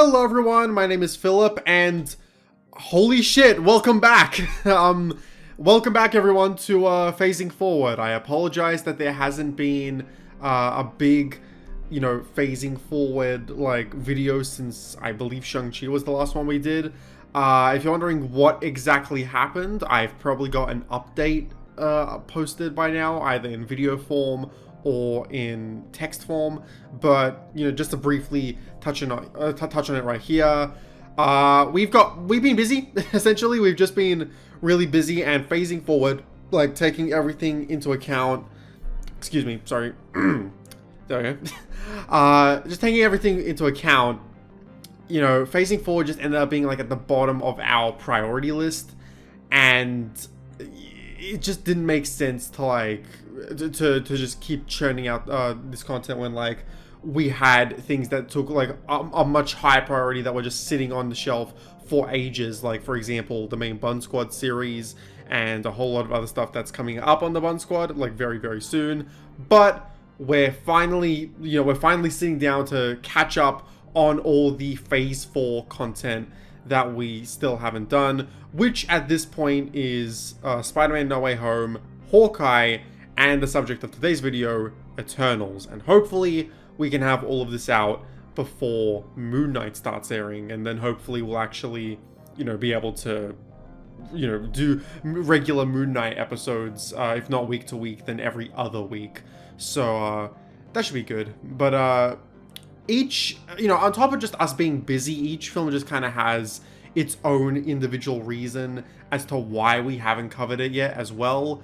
Hello everyone, my name is Philip, and holy shit, welcome back! Welcome back everyone to Phasing Forward. I apologize that there hasn't been a big, Phasing Forward, video since, I believe, Shang-Chi was the last one we did. If you're wondering what exactly happened, I've probably got an update posted by now, either in video form or in text form, but just to briefly touch on it right here. We've been busy. Essentially, we've just been really busy and phasing forward, taking everything into account. Excuse me, sorry. There we go. Just taking everything into account. Phasing forward just ended up being at the bottom of our priority list, and it just didn't make sense to just keep churning out this content when we had things that took a much higher priority that were just sitting on the shelf for ages, for example the main Bun Squad series and a whole lot of other stuff that's coming up on the Bun Squad very, very soon. But we're finally sitting down to catch up on all the Phase 4 content that we still haven't done, which at this point is Spider-Man No Way Home, Hawkeye, and the subject of today's video, Eternals. And hopefully we can have all of this out before Moon Knight starts airing, and then hopefully we'll actually, be able to, do regular Moon Knight episodes, if not week to week, then every other week. So that should be good. But each, on top of just us being busy, each film just kind of has its own individual reason as to why we haven't covered it yet as well.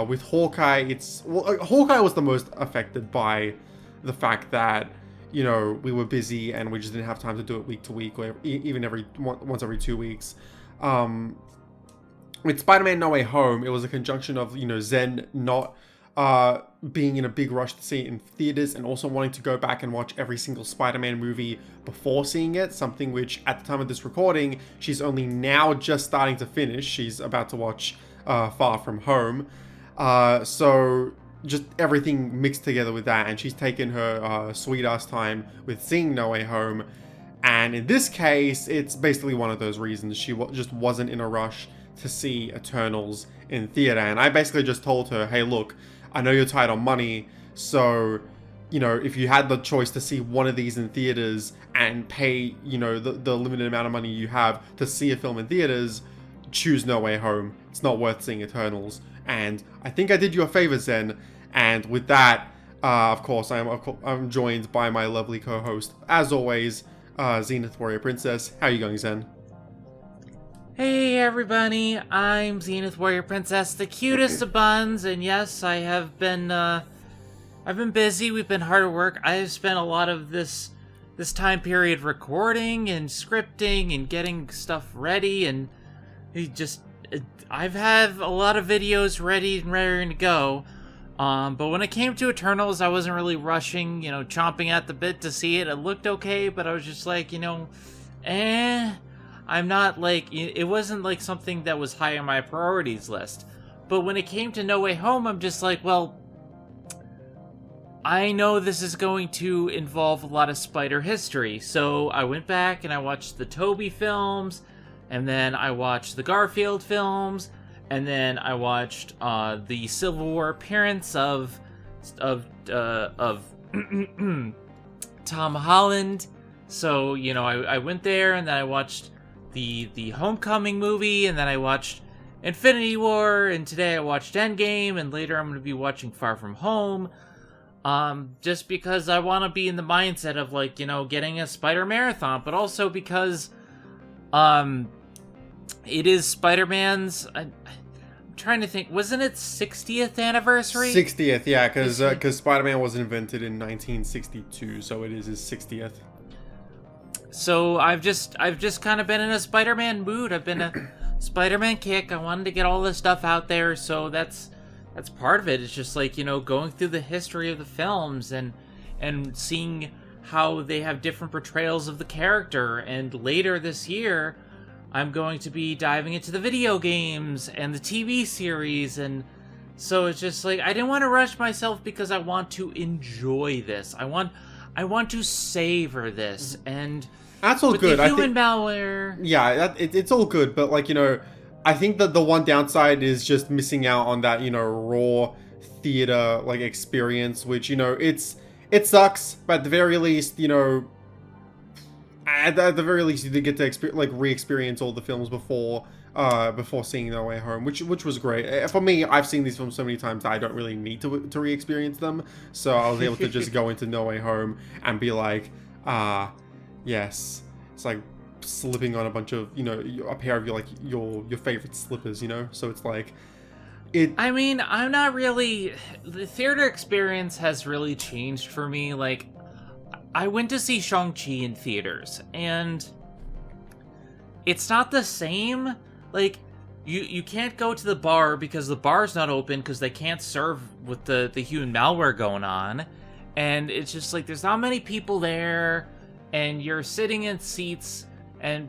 With Hawkeye, Hawkeye was the most affected by the fact that, we were busy and we just didn't have time to do it week to week, or even once every 2 weeks. With Spider-Man No Way Home, it was a conjunction of, Zen not being in a big rush to see it in theaters, and also wanting to go back and watch every single Spider-Man movie before seeing it, something which at the time of this recording, she's only now just starting to finish. She's about to watch Far From Home. So just everything mixed together with that, and she's taken her sweet ass time with seeing No Way Home. And in this case, it's basically one of those reasons. She just wasn't in a rush to see Eternals in theater, and I basically just told her, hey look, I know you're tight on money, so if you had the choice to see one of these in theaters and pay the limited amount of money you have to see a film in theaters, choose No Way Home. It's not worth seeing Eternals. And I think I did you a favor, Zen. And with that, of course, I'm joined by my lovely co-host, as always, Zenith Warrior Princess. How are you going, Zen? Hey everybody, I'm Zenith Warrior Princess, the cutest of buns, and yes, I've been busy. We've been hard at work. I've spent a lot of this time period recording and scripting and getting stuff ready, and I've had a lot of videos ready to go. But when it came to Eternals, I wasn't really rushing, chomping at the bit to see it. It looked okay, but I was just I'm not it wasn't something that was high on my priorities list. But when it came to No Way Home, I'm just well, I know this is going to involve a lot of Spider history. So I went back and I watched the Tobey films, and then I watched the Garfield films, and then I watched the Civil War appearance of Tom Holland. So I went there, and then I watched the Homecoming movie, and then I watched Infinity War, and today I watched Endgame, and later I'm going to be watching Far From Home, just because I want to be in the mindset of getting a Spider Marathon, but also because it is Spider-Man's, I'm trying to think, wasn't it 60th anniversary? 60th, yeah, because Spider-Man was invented in 1962, so it is his 60th. So I've just kind of been in a Spider-Man mood. I've been a Spider-Man kick. I wanted to get all this stuff out there, so that's part of it. It's just going through the history of the films and seeing how they have different portrayals of the character. And later this year, I'm going to be diving into the video games and the TV series, and so it's just I didn't want to rush myself because I want to enjoy this. I want to savor this, and That's all with good. the I human think, malware. yeah, it's all good, but like, I think that the one downside is just missing out on that, raw theater like experience, which, it sucks, but at the very least, at the very least, you did get to re-experience all the films before seeing No Way Home, which was great. For me, I've seen these films so many times that I don't really need to re-experience them, so I was able to just go into No Way Home and be like, yes, it's like slipping on a bunch of, a pair of your favorite slippers, so it's like it. I mean, I'm not really. The theater experience has really changed for me. Like, I went to see Shang-Chi in theaters, and it's not the same. Like, you can't go to the bar because the bar's not open because they can't serve with the human malware going on. And it's just like, there's not many people there, and you're sitting in seats,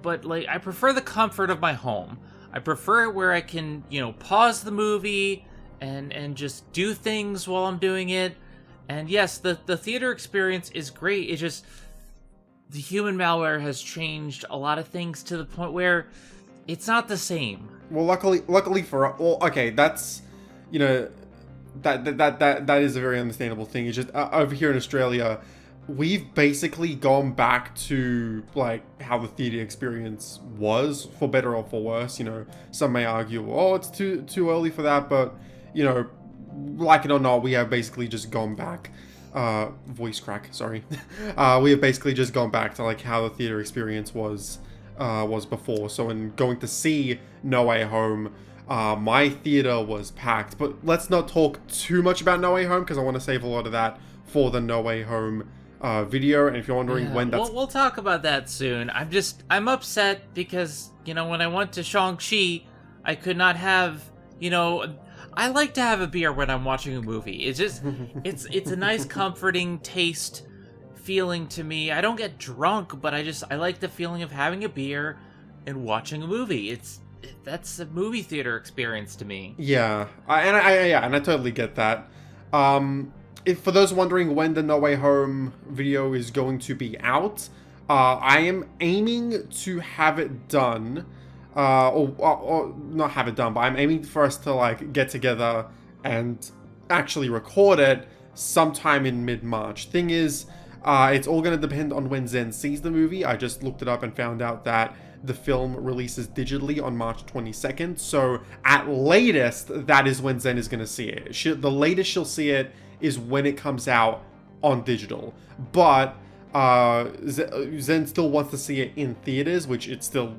but like, I prefer the comfort of my home. I prefer it where I can, pause the movie and just do things while I'm doing it. And yes, the theater experience is great. It's just the human malware has changed a lot of things to the point where it's not the same. Well, luckily for, well, okay, that's, that is a very understandable thing. It's just over here in Australia, we've basically gone back to like how the theater experience was, for better or for worse. Some may argue, oh, it's too early for that, but like it or not, we have basically just gone back. Voice crack, sorry. We have basically just gone back to like how the theater experience was before. So in going to see No Way Home, my theater was packed. But let's not talk too much about No Way Home because I want to save a lot of that for the No Way Home video. And if you're wondering when that's... We'll talk about that soon. I'm upset because, when I went to Shang-Chi, I could not have, I like to have a beer when I'm watching a movie. It's just, it's a nice comforting taste feeling to me. I don't get drunk, but I like the feeling of having a beer and watching a movie. That's a movie theater experience to me. Yeah, and I totally get that. For those wondering when the No Way Home video is going to be out, I am aiming to have it done, or not have it done, but I'm aiming for us to like get together and actually record it sometime in mid-March. Thing is, it's all going to depend on when Zen sees the movie. I just looked it up and found out that the film releases digitally on March 22nd. So at latest, that is when Zen is going to see it. The latest she'll see it is when it comes out on digital. But Zen still wants to see it in theaters, which it's still,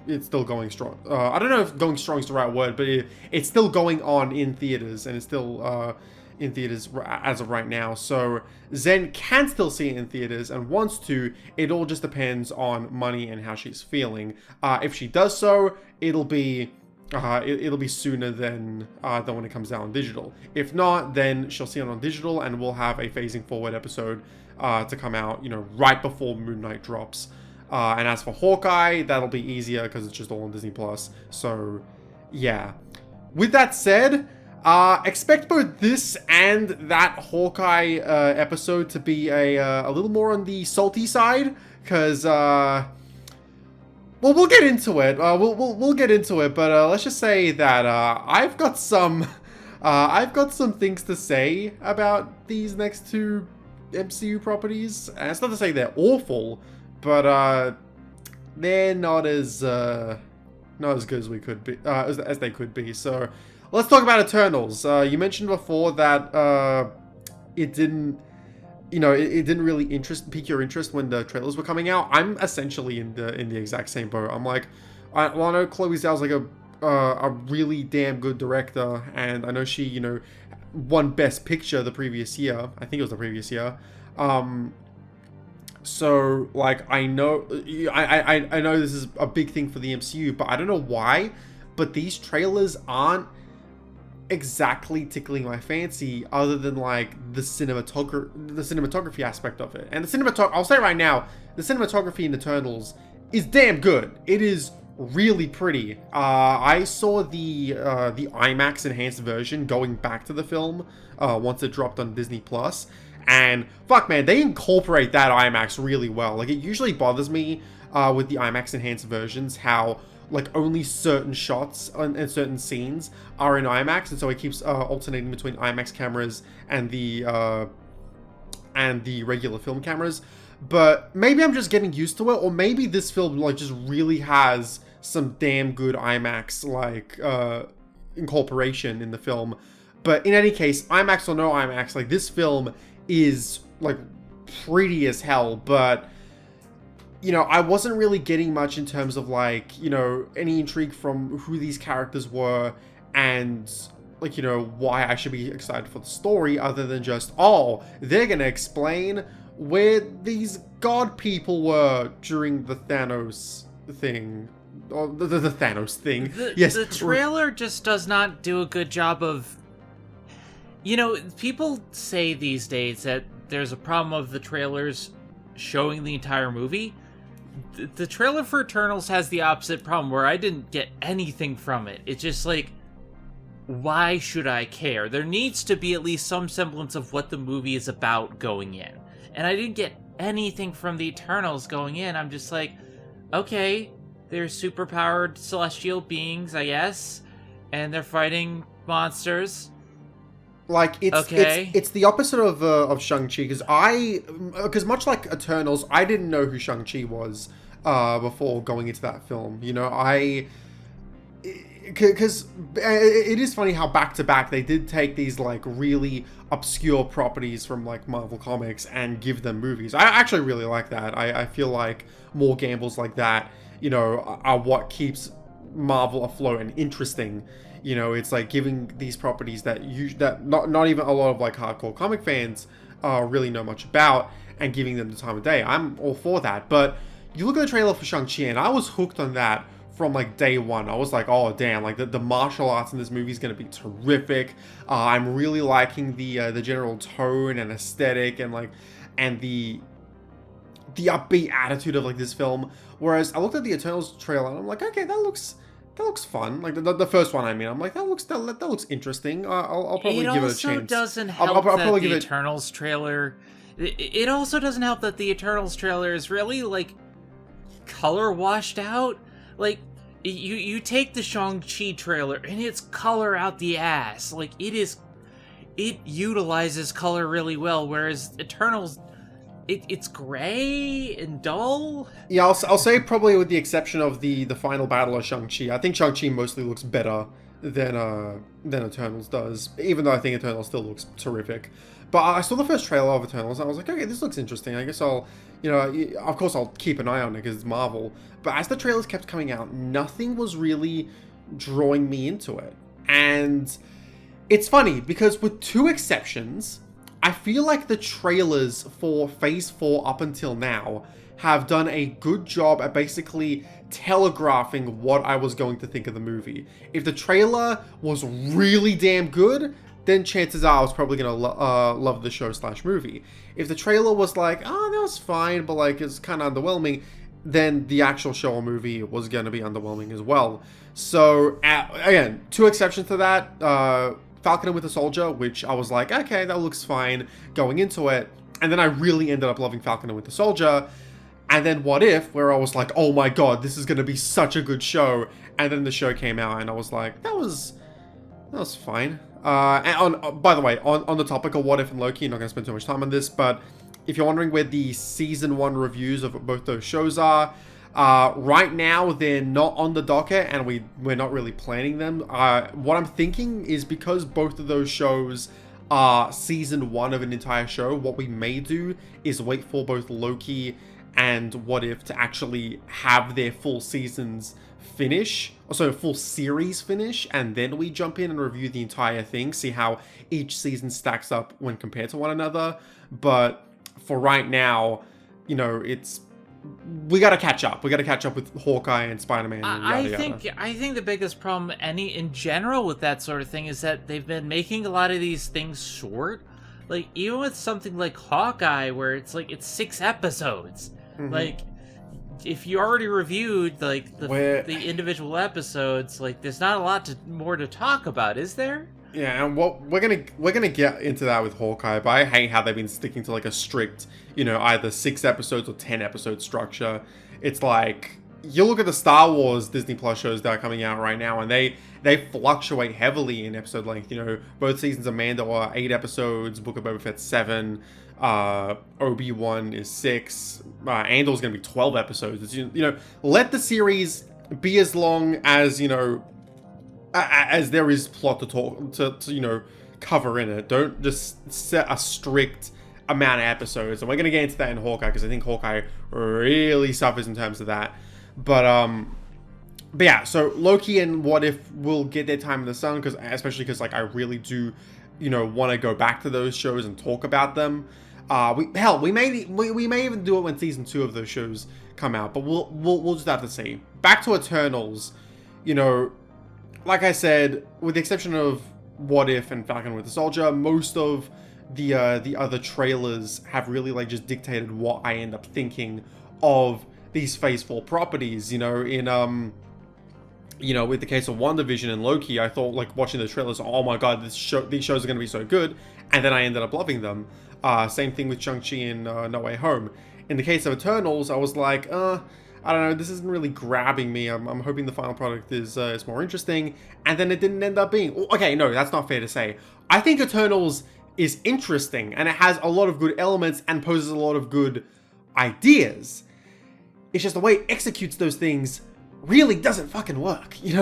it's still going strong. I don't know if going strong is the right word, but it's still going on in theaters, and it's still in theaters as of right now. So Zen can still see it in theaters and wants to. It all just depends on money and how she's feeling. If she does so, it'll be sooner than when it comes out on digital. If not, then she'll see it on digital, and we'll have a phasing forward episode to come out, right before Moon Knight drops. And as for Hawkeye, that'll be easier because it's just all on Disney Plus. So yeah. With that said, expect both this and that Hawkeye episode to be a little more on the salty side, because well, we'll get into it. We'll get into it, but let's just say that I've got some things to say about these next two MCU properties. And it's not to say they're awful, but they're not as good as we could be, as they could be. So let's talk about Eternals. You mentioned before that it didn't really pique your interest when the trailers were coming out. I'm essentially in the exact same boat. I'm like, I know Chloe Zhao's like a really damn good director, and I know she won Best Picture the previous year. I think it was the previous year. So like I know this is a big thing for the MCU, but I don't know why. But these trailers aren't exactly tickling my fancy, other than like the cinematography aspect of it. And I'll say right now, the cinematography in Eternals is damn good. It is really pretty. I saw the IMAX enhanced version going back to the film once it dropped on Disney Plus, And fuck, man, they incorporate that IMAX really well. Like, it usually bothers me with the IMAX enhanced versions how like only certain shots and certain scenes are in IMAX, and so it keeps alternating between IMAX cameras and the regular film cameras. But maybe I'm just getting used to it, or maybe this film like just really has some damn good IMAX like incorporation in the film. But in any case, IMAX or no IMAX, like this film is like pretty as hell. But you know, I wasn't really getting much in terms of like, you know, any intrigue from who these characters were and like, you know, why I should be excited for the story, other than just, oh, they're gonna explain where these god people were during the Thanos thing. Or the Thanos thing. Yes. The trailer just does not do a good job of... You know, people say these days that there's a problem of the trailers showing the entire movie. The trailer for Eternals has the opposite problem, where I didn't get anything from it. It's just like, why should I care? There needs to be at least some semblance of what the movie is about going in. And I didn't get anything from the Eternals going in. I'm just like, okay, they're superpowered celestial beings, I guess, and they're fighting monsters. Like, it's the opposite of Shang-Chi, because much like Eternals, I didn't know who Shang-Chi was before going into that film. You know, because it is funny how back-to-back they did take these like really obscure properties from like Marvel Comics and give them movies. I actually really like that. I feel like more gambles like that, you know, are what keeps Marvel afloat and interesting. You know, it's like giving these properties that not even a lot of like hardcore comic fans really know much about, and giving them the time of day. I'm all for that. But you look at the trailer for Shang-Chi, and I was hooked on that from like day one. I was like, oh damn, like the martial arts in this movie is going to be terrific. I'm really liking the general tone and aesthetic and the upbeat attitude of like this film. Whereas I looked at the Eternals trailer and I'm like, okay, that looks fun. Like the first one, I mean, I'm like, that looks interesting. I'll probably give it a chance. It also doesn't help that the Eternals trailer. It also doesn't help that the Eternals trailer is really like color washed out. Like you take the Shang-Chi trailer and it's color out the ass. Like it utilizes color really well, whereas Eternals, it's gray and dull. Yeah, I'll say probably with the exception of the final battle of Shang-Chi. I think Shang-Chi mostly looks better than Eternals does, even though I think Eternals still looks terrific. But I saw the first trailer of Eternals and I was like, okay, this looks interesting. I guess I'll, you know, of course I'll keep an eye on it because it's Marvel. But as the trailers kept coming out, nothing was really drawing me into it. And it's funny because with two exceptions, I feel like the trailers for Phase 4 up until now have done a good job at basically telegraphing what I was going to think of the movie. If the trailer was really damn good, then chances are I was probably going to love the show / movie. If the trailer was like, oh, that was fine, but like it's kind of underwhelming, then the actual show or movie was going to be underwhelming as well. So, again, two exceptions to that. Falcon and Winter Soldier, which I was like, okay, that looks fine going into it. And then I really ended up loving Falcon and Winter Soldier. And then What If, where I was like, oh my god, this is going to be such a good show. And then the show came out and I was like, that was fine. And by the way, on the topic of What If and Loki, not going to spend too much time on this, but if you're wondering where the season 1 reviews of both those shows are, right now they're not on the docket and we're not really planning them. What I'm thinking is because both of those shows are season 1 of an entire show, what we may do is wait for both Loki and What If to actually have their full seasons finish, also full series finish, and then we jump in and review the entire thing, see how each season stacks up when compared to one another. But for right now, you know, we gotta catch up. We gotta catch up with Hawkeye and Spider-Man. And I think the biggest problem in general with that sort of thing is that they've been making a lot of these things short. Like even with something like Hawkeye, where it's 6 episodes. Mm-hmm. Like if you already reviewed like the individual episodes, like there's not a lot more to talk about, is there? Yeah, and what we're gonna get into that with Hawkeye, but I hate how they've been sticking to like a strict, either 6 episodes or 10 episode structure. It's like you look at the Star Wars Disney Plus shows that are coming out right now, and they fluctuate heavily in episode length. Both seasons of Mando are 8 episodes, Book of Boba Fett 7, Obi-Wan is 6, Andor's gonna be 12 episodes. It's, let the series be as long as there is plot to cover in it. Don't just set a strict amount of episodes. And we're gonna get into that in Hawkeye, because I think Hawkeye really suffers in terms of that. But yeah, so Loki and What If will get their time in the sun, especially because like I really do want to go back to those shows and talk about them. We may even do it when season 2 of those shows come out, but we'll just have to see. Back to Eternals, like I said, with the exception of What If and Falcon Winter Soldier, most of the other trailers have really like just dictated what I end up thinking of these Phase 4 properties. With the case of WandaVision and Loki, I thought, like, watching the trailers, oh my god, these shows are going to be so good, and then I ended up loving them. Same thing with Shang-Chi and No Way Home. In the case of Eternals, I was like, I don't know, this isn't really grabbing me. I'm hoping the final product is more interesting, and then it didn't end up being. Okay, no, that's not fair to say. I think Eternals is interesting, and it has a lot of good elements and poses a lot of good ideas. It's just the way it executes those things really doesn't fucking work, It's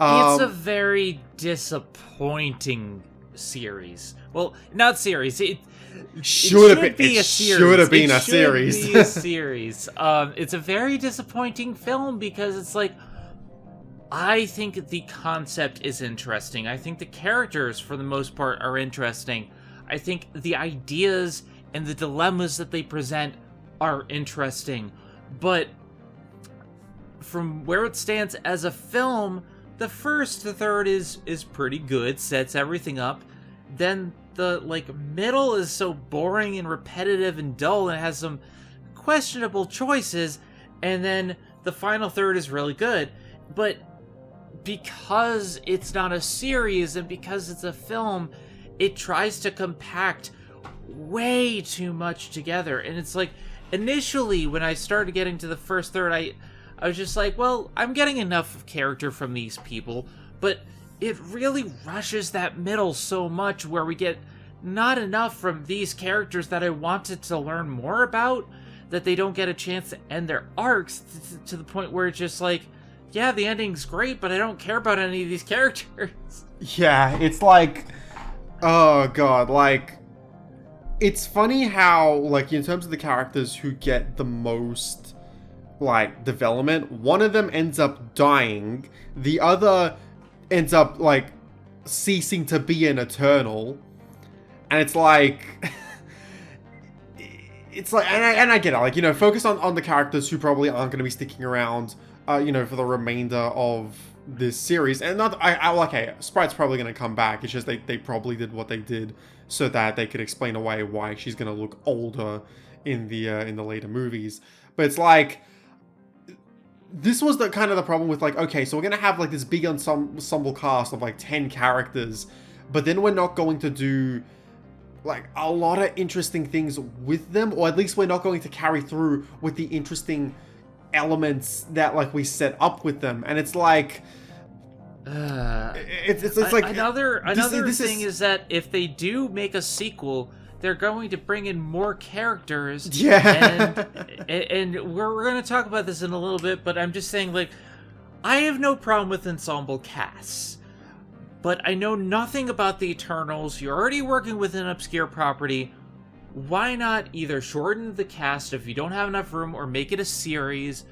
a very disappointing series. Well, not series. It should have been a series. It's a very disappointing film because it's like, I think the concept is interesting. I think the characters, for the most part, are interesting. I think the ideas and the dilemmas that they present are interesting. But from where it stands as a film, the first third is pretty good, sets everything up. Then the middle is so boring and repetitive and dull, and it has some questionable choices, and then the final third is really good. But because it's not a series and because it's a film, it tries to compact way too much together. And it's like, initially when I started getting to the first third, I was just like, well, I'm getting enough character from these people, but it really rushes that middle so much where we get not enough from these characters that I wanted to learn more about, that they don't get a chance to end their arcs to the point where it's just like, yeah, the ending's great, but I don't care about any of these characters. Yeah, it's like, oh god, like, it's funny how, like, in terms of the characters who get the most, like, development, one of them ends up dying, the other ends up, like, ceasing to be an Eternal, and it's like, and I get it, like, focus on the characters who probably aren't going to be sticking around, for the remainder of this series, and okay, Sprite's probably going to come back, it's just they probably did what they did so that they could explain away why she's going to look older in the later movies, but it's like, this was the kind of the problem with, like, okay, so we're going to have, like, this big ensemble cast of, like, 10 characters, but then we're not going to do, like, a lot of interesting things with them, or at least we're not going to carry through with the interesting elements that, like, we set up with them, and it's like, it's like, another thing is that if they do make a sequel, they're going to bring in more characters. Yeah. And we're going to talk about this in a little bit, but I'm just saying, like, I have no problem with ensemble casts, but I know nothing about the Eternals. You're already working with an obscure property. Why not either shorten the cast if you don't have enough room, or make it a series?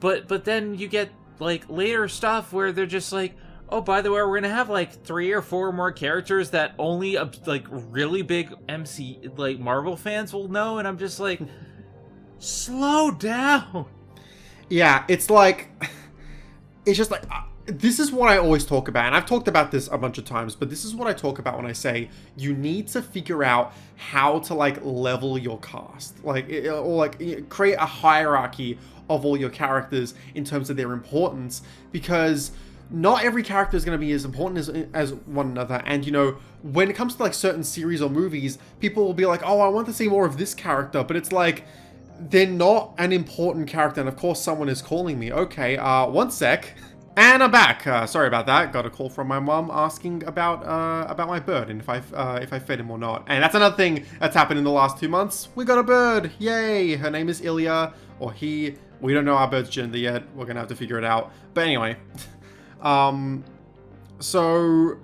But then you get, like, later stuff where they're just like, oh, by the way, we're gonna have, like, 3 or 4 more characters that only, like, really big Marvel fans will know, and I'm just like, slow down. Yeah, it's like, it's just like, this is what I always talk about, and I've talked about this a bunch of times, but this is what I talk about when I say you need to figure out how to, like, level your cast, like, or, like, create a hierarchy of all your characters in terms of their importance, because not every character is going to be as important as one another. And, you know, when it comes to, like, certain series or movies, people will be like, oh, I want to see more of this character. But it's like, they're not an important character. And, of course, someone is calling me. Okay, one sec. And I'm back. Sorry about that. Got a call from my mom asking about my bird and if I fed him or not. And that's another thing that's happened in the last 2 months. We got a bird. Yay! Her name is Ilya, or he. We don't know our bird's gender yet. We're gonna have to figure it out. But anyway, so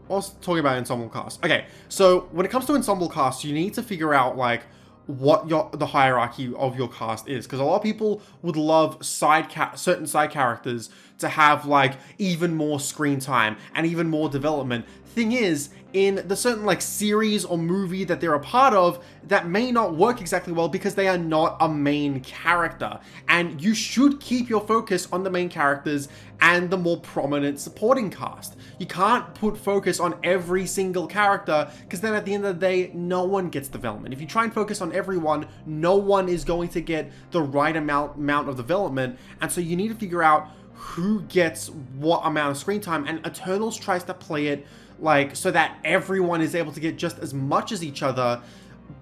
I was talking about Ensemble Class. Okay, so when it comes to Ensemble Class, you need to figure out like what the hierarchy of your cast is, because a lot of people would love certain side characters to have like even more screen time and even more development. Thing is, in the certain like series or movie that they're a part of, that may not work exactly well because they are not a main character, and you should keep your focus on the main characters and the more prominent supporting cast. You can't put focus on every single character, because then at the end of the day, no one gets development. If you try and focus on everyone, no one is going to get the right amount of development, and so you need to figure out who gets what amount of screen time, and Eternals tries to play it like so that everyone is able to get just as much as each other,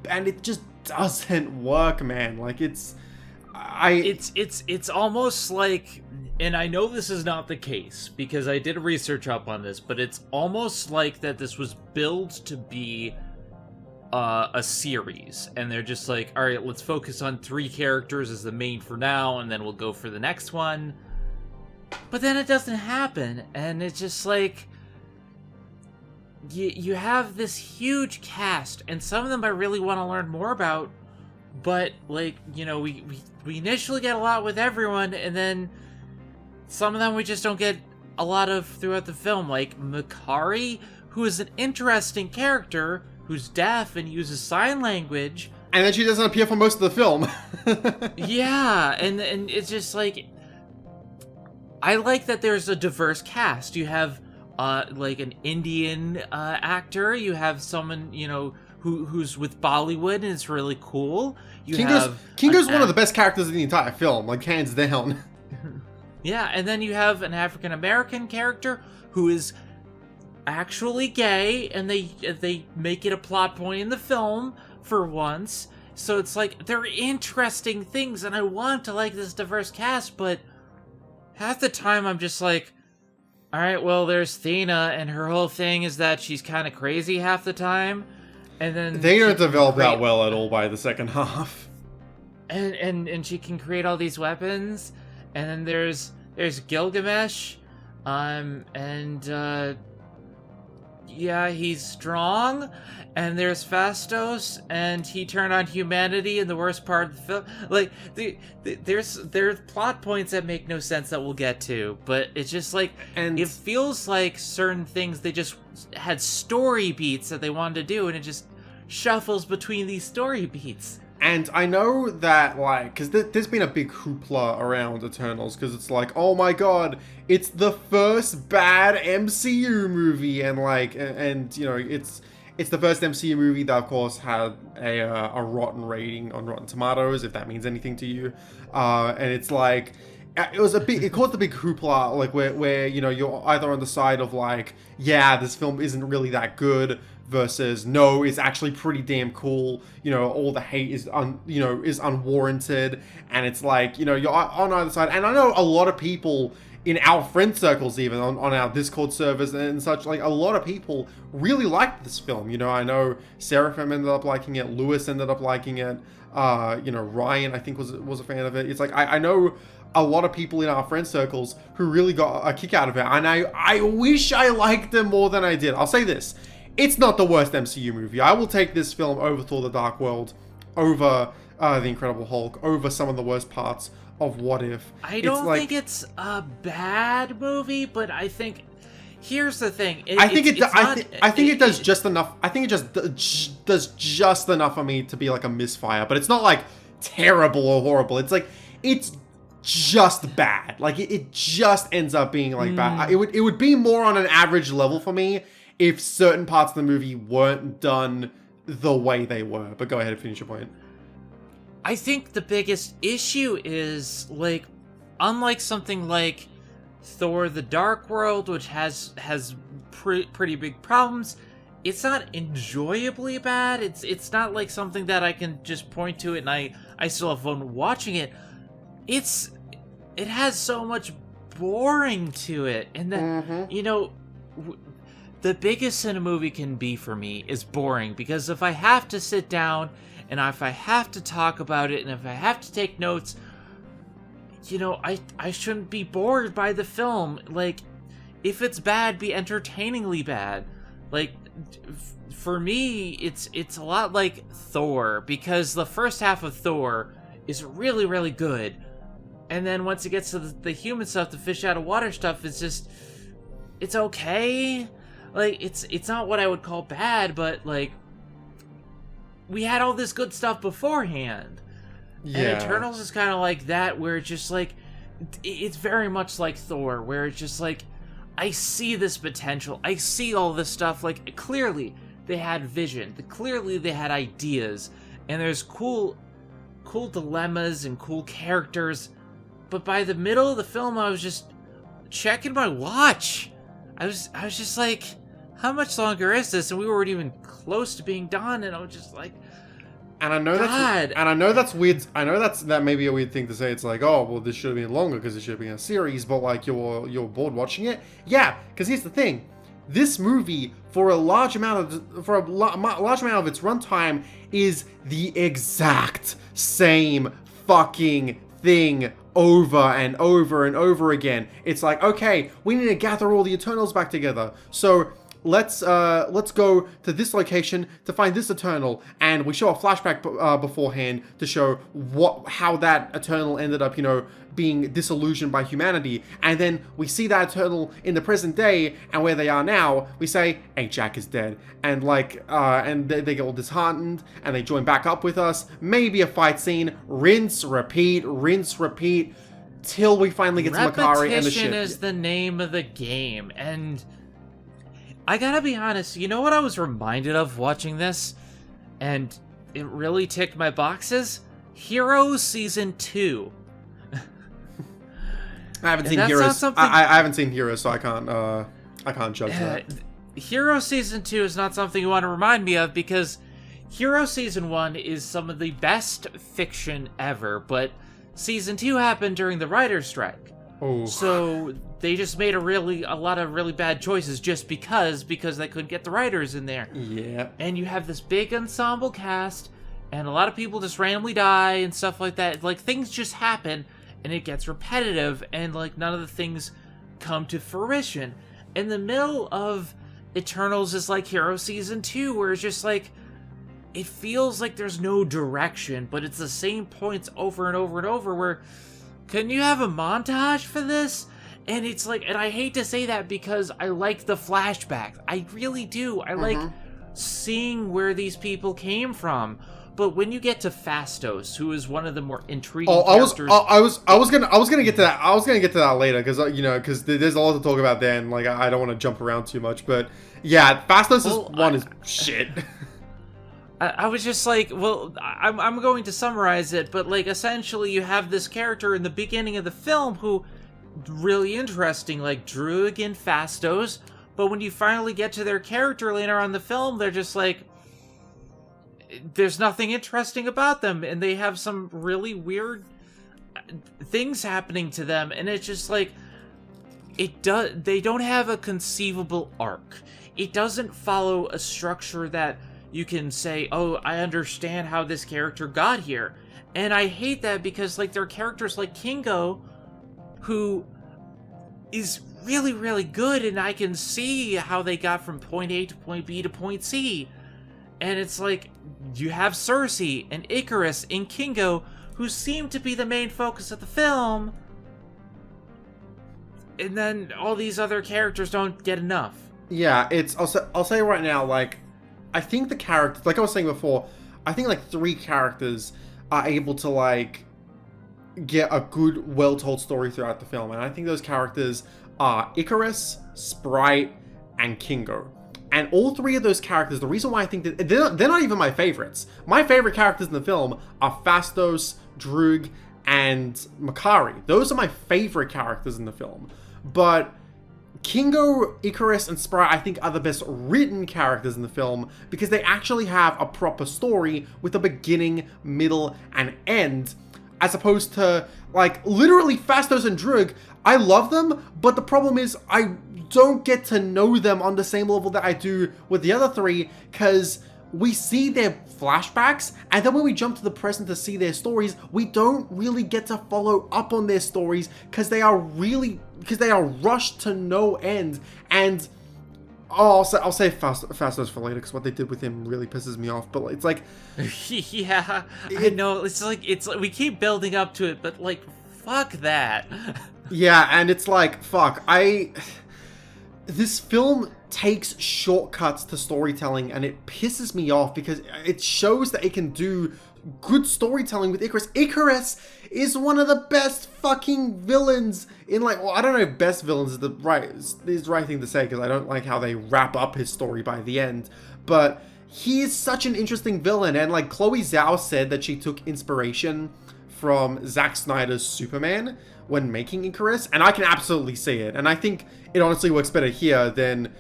and it just doesn't work, man. Like it's almost like, and I know this is not the case because I did research up on this, but it's almost like that this was billed to be a series, and they're just like, all right, let's focus on 3 characters as the main for now, and then we'll go for the next one. But then it doesn't happen, and it's just like, you have this huge cast, and some of them I really want to learn more about, but, like, you know, we initially get a lot with everyone, and then some of them we just don't get a lot of throughout the film, like Makari, who is an interesting character, who's deaf and uses sign language. And then she doesn't appear for most of the film. Yeah, and it's just like, I like that there's a diverse cast. You have like an Indian actor. You have someone, you know, who's with Bollywood, and it's really cool. Kingo's one of the best characters in the entire film, like hands down. Yeah, and then you have an African American character who is actually gay, and they make it a plot point in the film for once. So it's like, they're interesting things, and I want to like this diverse cast, but half the time I'm just like, all right, well, there's Thena, and her whole thing is that she's kind of crazy half the time, and then they don't develop that well at all by the second half. And she can create all these weapons, and then there's Gilgamesh, yeah, he's strong, and there's Fastos, and he turned on humanity in the worst part of the film. Like, there's plot points that make no sense that we'll get to, but it's just like, and it feels like certain things, they just had story beats that they wanted to do, and it just shuffles between these story beats. And I know that, like, because there's been a big hoopla around Eternals, because it's like, oh my god, it's the first bad MCU movie, and like, and you know, it's the first MCU movie that, of course, had a rotten rating on Rotten Tomatoes, if that means anything to you, and it's like, it caused a big hoopla, like, where you know, you're either on the side of like, yeah, this film isn't really that good, versus no, it's actually pretty damn cool. You know, all the hate is unwarranted, and it's like, you know, you're on either side. And I know a lot of people in our friend circles, even on our Discord servers and such, like, a lot of people really liked this film. You know, I know Seraphim ended up liking it, Lewis ended up liking it, you know, Ryan, I think, was a fan of it. It's like, I know a lot of people in our friend circles who really got a kick out of it, and I wish I liked it more than I did. I'll say this: it's not the worst MCU movie. I will take this film over Thor: The Dark World, over The Incredible Hulk, over some of the worst parts of What If. I don't think it's a bad movie, but I think, here's the thing. I think it does just enough. I think it just does just enough for me to be like a misfire, but it's not like terrible or horrible. It's like, it's just bad. Like, it just ends up being like bad. It would be more on an average level for me if certain parts of the movie weren't done the way they were. But go ahead and finish your point. I think the biggest issue is, like, unlike something like Thor: The Dark World, which has pretty big problems. It's not enjoyably bad. It's not like something that I can just point to it and I still have fun watching it. It has so much boring to it, and that the biggest sin a movie can be for me is boring, because if I have to sit down and if I have to talk about it and if I have to take notes, I shouldn't be bored by the film. Like, if it's bad, be entertainingly bad. Like, for me, it's a lot like Thor, because the first half of Thor is really, really good, and then once it gets to the human stuff, the fish out of water stuff, it's okay. Like, it's not what I would call bad, but like, we had all this good stuff beforehand. Yeah. And Eternals is kind of like that, where it's just like, it's very much like Thor, where it's just like, I see this potential, I see all this stuff, like, clearly they had vision, clearly they had ideas, and there's cool dilemmas and cool characters, but by the middle of the film, I was just checking my watch. I was just like, how much longer is this? And we weren't even close to being done, and I was just like, and I know that's weird. I know that may be a weird thing to say. It's like, oh, well, this should have been longer because it should have been a series, but like, you're bored watching it. Yeah, because here's the thing: this movie, for a large amount of its runtime, is the exact same fucking thing over and over and over again. It's like, okay, we need to gather all the Eternals back together. So let's go to this location to find this Eternal, and we show a flashback beforehand to show how that Eternal ended up, being disillusioned by humanity, and then we see that Eternal in the present day, and where they are now, we say, hey, Jack is dead, and like, and they get all disheartened, and they join back up with us, maybe a fight scene, rinse, repeat, till we finally get to Makari and the ship. Repetition is the name of the game, and I gotta be honest, you know what I was reminded of watching this? And it really ticked my boxes? Heroes Season 2. I haven't seen Heroes. I haven't seen Heroes, so I can't judge that. Heroes Season 2 is not something you want to remind me of, because Heroes Season 1 is some of the best fiction ever, but Season 2 happened during the writer's strike. Oh. So they just made a lot of really bad choices just because they couldn't get the writers in there. Yeah. And you have this big ensemble cast, and a lot of people just randomly die and stuff like that. Like, things just happen, and it gets repetitive, and like, none of the things come to fruition. In the middle of Eternals is like Hero Season 2, where it's just like, it feels like there's no direction, but it's the same points over and over and over, where, couldn't you have a montage for this? And it's like, and I hate to say that because I like the flashbacks. I really do. I like seeing where these people came from. But when you get to Phastos, who is one of the more intriguing characters, I was gonna get to that. I was gonna get to that later, because because there's a lot to talk about there, and like, I don't want to jump around too much. But yeah, Phastos is shit. I was just like, well, I'm going to summarize it, but like, essentially you have this character in the beginning of the film who, really interesting, like Druig and Phastos, but when you finally get to their character later on in the film, they're just like, there's nothing interesting about them, and they have some really weird things happening to them, and it's just like, they don't have a conceivable arc. It doesn't follow a structure that you can say, oh, I understand how this character got here. And I hate that, because like, there are characters like Kingo, who is really, really good, and I can see how they got from point A to point B to point C. And it's like, you have Cersei and Icarus and Kingo, who seem to be the main focus of the film, and then all these other characters don't get enough. Yeah, I'll say right now, like, I think the characters, like I was saying before, I think like 3 characters are able to like get a good, well-told story throughout the film, and I think those characters are Icarus, Sprite, and Kingo. And all 3 of those characters, the reason why I think that they're not even my favorites. My favorite characters in the film are Phastos, Druig, and Makari. Those are my favorite characters in the film. but Kingo, Icarus, and Sprite, I think, are the best written characters in the film because they actually have a proper story with a beginning, middle, and end, as opposed to, like, literally Fastos and Drug. I love them, but the problem is I don't get to know them on the same level that I do with the other three, because we see their flashbacks, and then when we jump to the present to see their stories, we don't really get to follow up on their stories because they are rushed to no end. And I'll say Fastos for later because what they did with him really pisses me off. But it's like, yeah, I know. It's like we keep building up to it, but like, fuck that. Yeah, and it's like, fuck. This film takes shortcuts to storytelling, and it pisses me off because it shows that it can do good storytelling with Icarus. Icarus is one of the best fucking villains in, like, well, I don't know if best villains is the right thing to say because I don't like how they wrap up his story by the end, but he is such an interesting villain. And like Chloe Zhao said that she took inspiration from Zack Snyder's Superman when making Icarus, and I can absolutely see it, and I think it honestly works better here than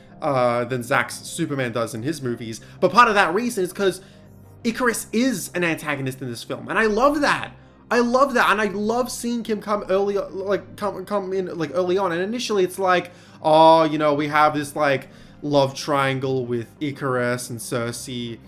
Zack's Superman does in his movies. But part of that reason is because Icarus is an antagonist in this film, and I love that. And I love seeing him come in early on. And initially, it's like, oh, you know, we have this like love triangle with Icarus and Cersei,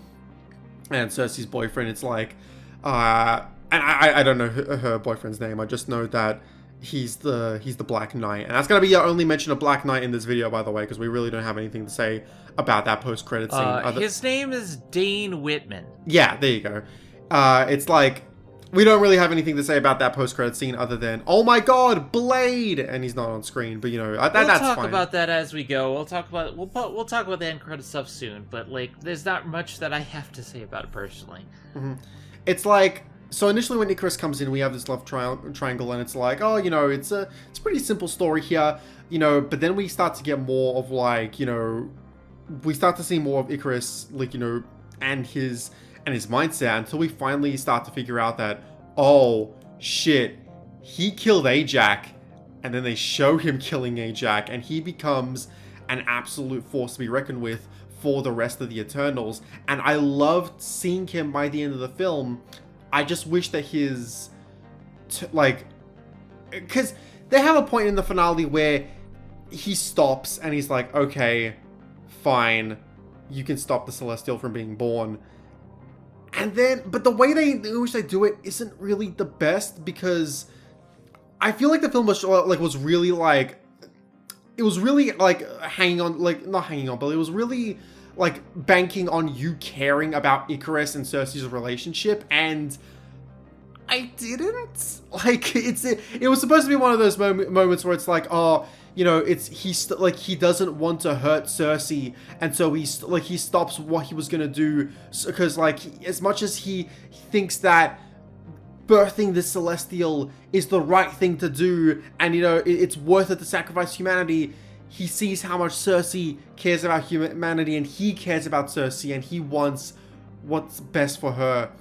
and Cersei's boyfriend. It's like, and I don't know her boyfriend's name. I just know that he's the Black Knight, and that's gonna be our only mention of Black Knight in this video, by the way, because we really don't have anything to say about that post-credit scene. His name is Dane Whitman. Yeah, there you go. It's like, we don't really have anything to say about that post-credit scene other than, oh my god, Blade, and he's not on screen. But you know, that's fine. We'll talk about that as we go. We'll talk about the end credit stuff soon. But like, there's not much that I have to say about it personally. Mm-hmm. It's like, so initially when Icarus comes in, we have this love triangle, and it's like, oh, you know, it's a pretty simple story here, you know. But then we start to get more of like, you know, we start to see more of Icarus, like, you know, and his mindset, until we finally start to figure out that, oh shit, he killed Ajax, and then they show him killing Ajax, and he becomes an absolute force to be reckoned with for the rest of the Eternals. And I loved seeing him by the end of the film. I just wish that his, like, because they have a point in the finale where he stops and he's like, okay, fine, you can stop the Celestial from being born. And then, but the way in which they do it isn't really the best, because I feel like the film was really hanging on, like, not hanging on, but it was really like banking on you caring about Icarus and Cersei's relationship, and I didn't. Like, it was supposed to be one of those moments where it's like, oh, you know, he doesn't want to hurt Cersei, and so he stops what he was gonna do, because like, as much as he thinks that birthing the Celestial is the right thing to do, and you know, it's worth it to sacrifice humanity, he sees how much Cersei cares about humanity, and he cares about Cersei, and he wants what's best for her,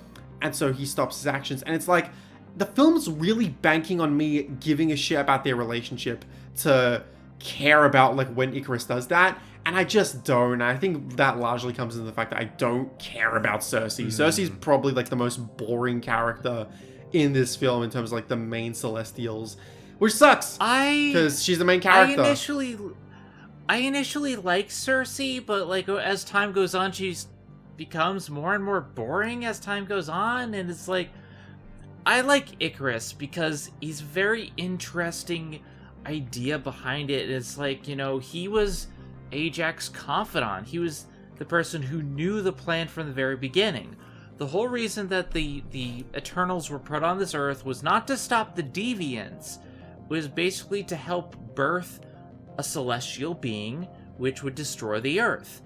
and so he stops his actions. And it's like, the film's really banking on me giving a shit about their relationship to care about like when Icarus does that, and I just don't. I think that largely comes into the fact that I don't care about Cersei. Cersei's probably like the most boring character in this film in terms of like the main Celestials, which sucks because she's the main character. I initially liked Cersei, but like as time goes on, she becomes more and more boring as time goes on, and it's like, I like Icarus because he's very interesting idea behind it. It's like, you know, he was Ajax's confidant. He was the person who knew the plan from the very beginning. The whole reason that the Eternals were put on this Earth was not to stop the Deviants. It was basically to help birth a celestial being which would destroy the Earth.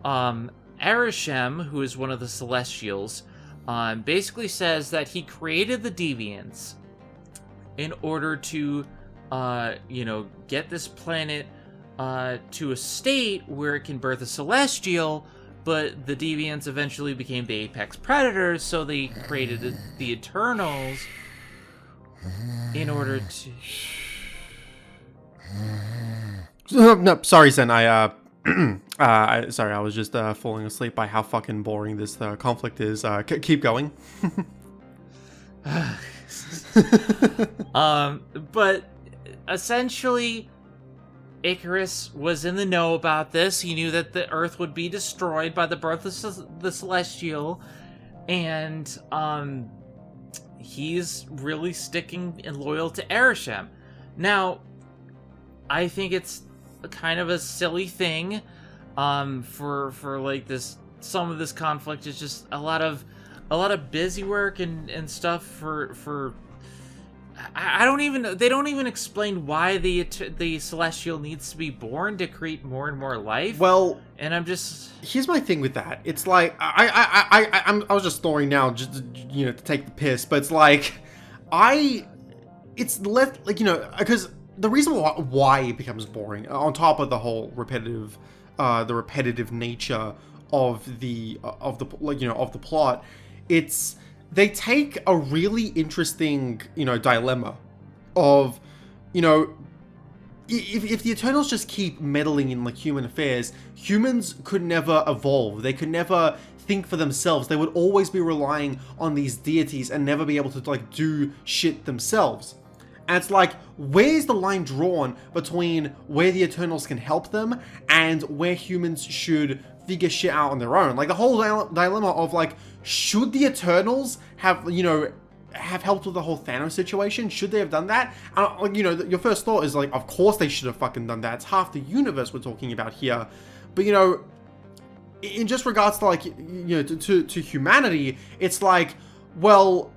Arishem, who is one of the Celestials, basically says that he created the Deviants in order to get this planet to a state where it can birth a Celestial, but the Deviants eventually became the apex predators, so they created the Eternals in order to... No, sorry, Zen. Sorry, I was just falling asleep by how fucking boring this conflict is. Keep going. But essentially, Icarus was in the know about this. He knew that the Earth would be destroyed by the birth of the Celestial, and he's really sticking and loyal to Arishem. Now, I think it's kind of a silly thing, for like this. Some of this conflict is just a lot of busy work and stuff for. They don't even explain why the Celestial needs to be born to create more and more life. Well, and I'm just... Here's my thing with that. It's like, I was just snoring now, just, to take the piss, but it's like, it's left, like, because the reason why it becomes boring, on top of the whole repetitive nature of the plot, it's, they take a really interesting, dilemma of, if the Eternals just keep meddling in, like, human affairs, humans could never evolve. They could never think for themselves. They would always be relying on these deities and never be able to, like, do shit themselves. And it's like, where's the line drawn between where the Eternals can help them and where humans should figure shit out on their own? Like, the whole dilemma of, like, should the Eternals have helped with the whole Thanos situation? Should they have done that? Your first thought is, like, of course they should have fucking done that. It's half the universe we're talking about here. But, in just regards to, like, to humanity, it's like, well,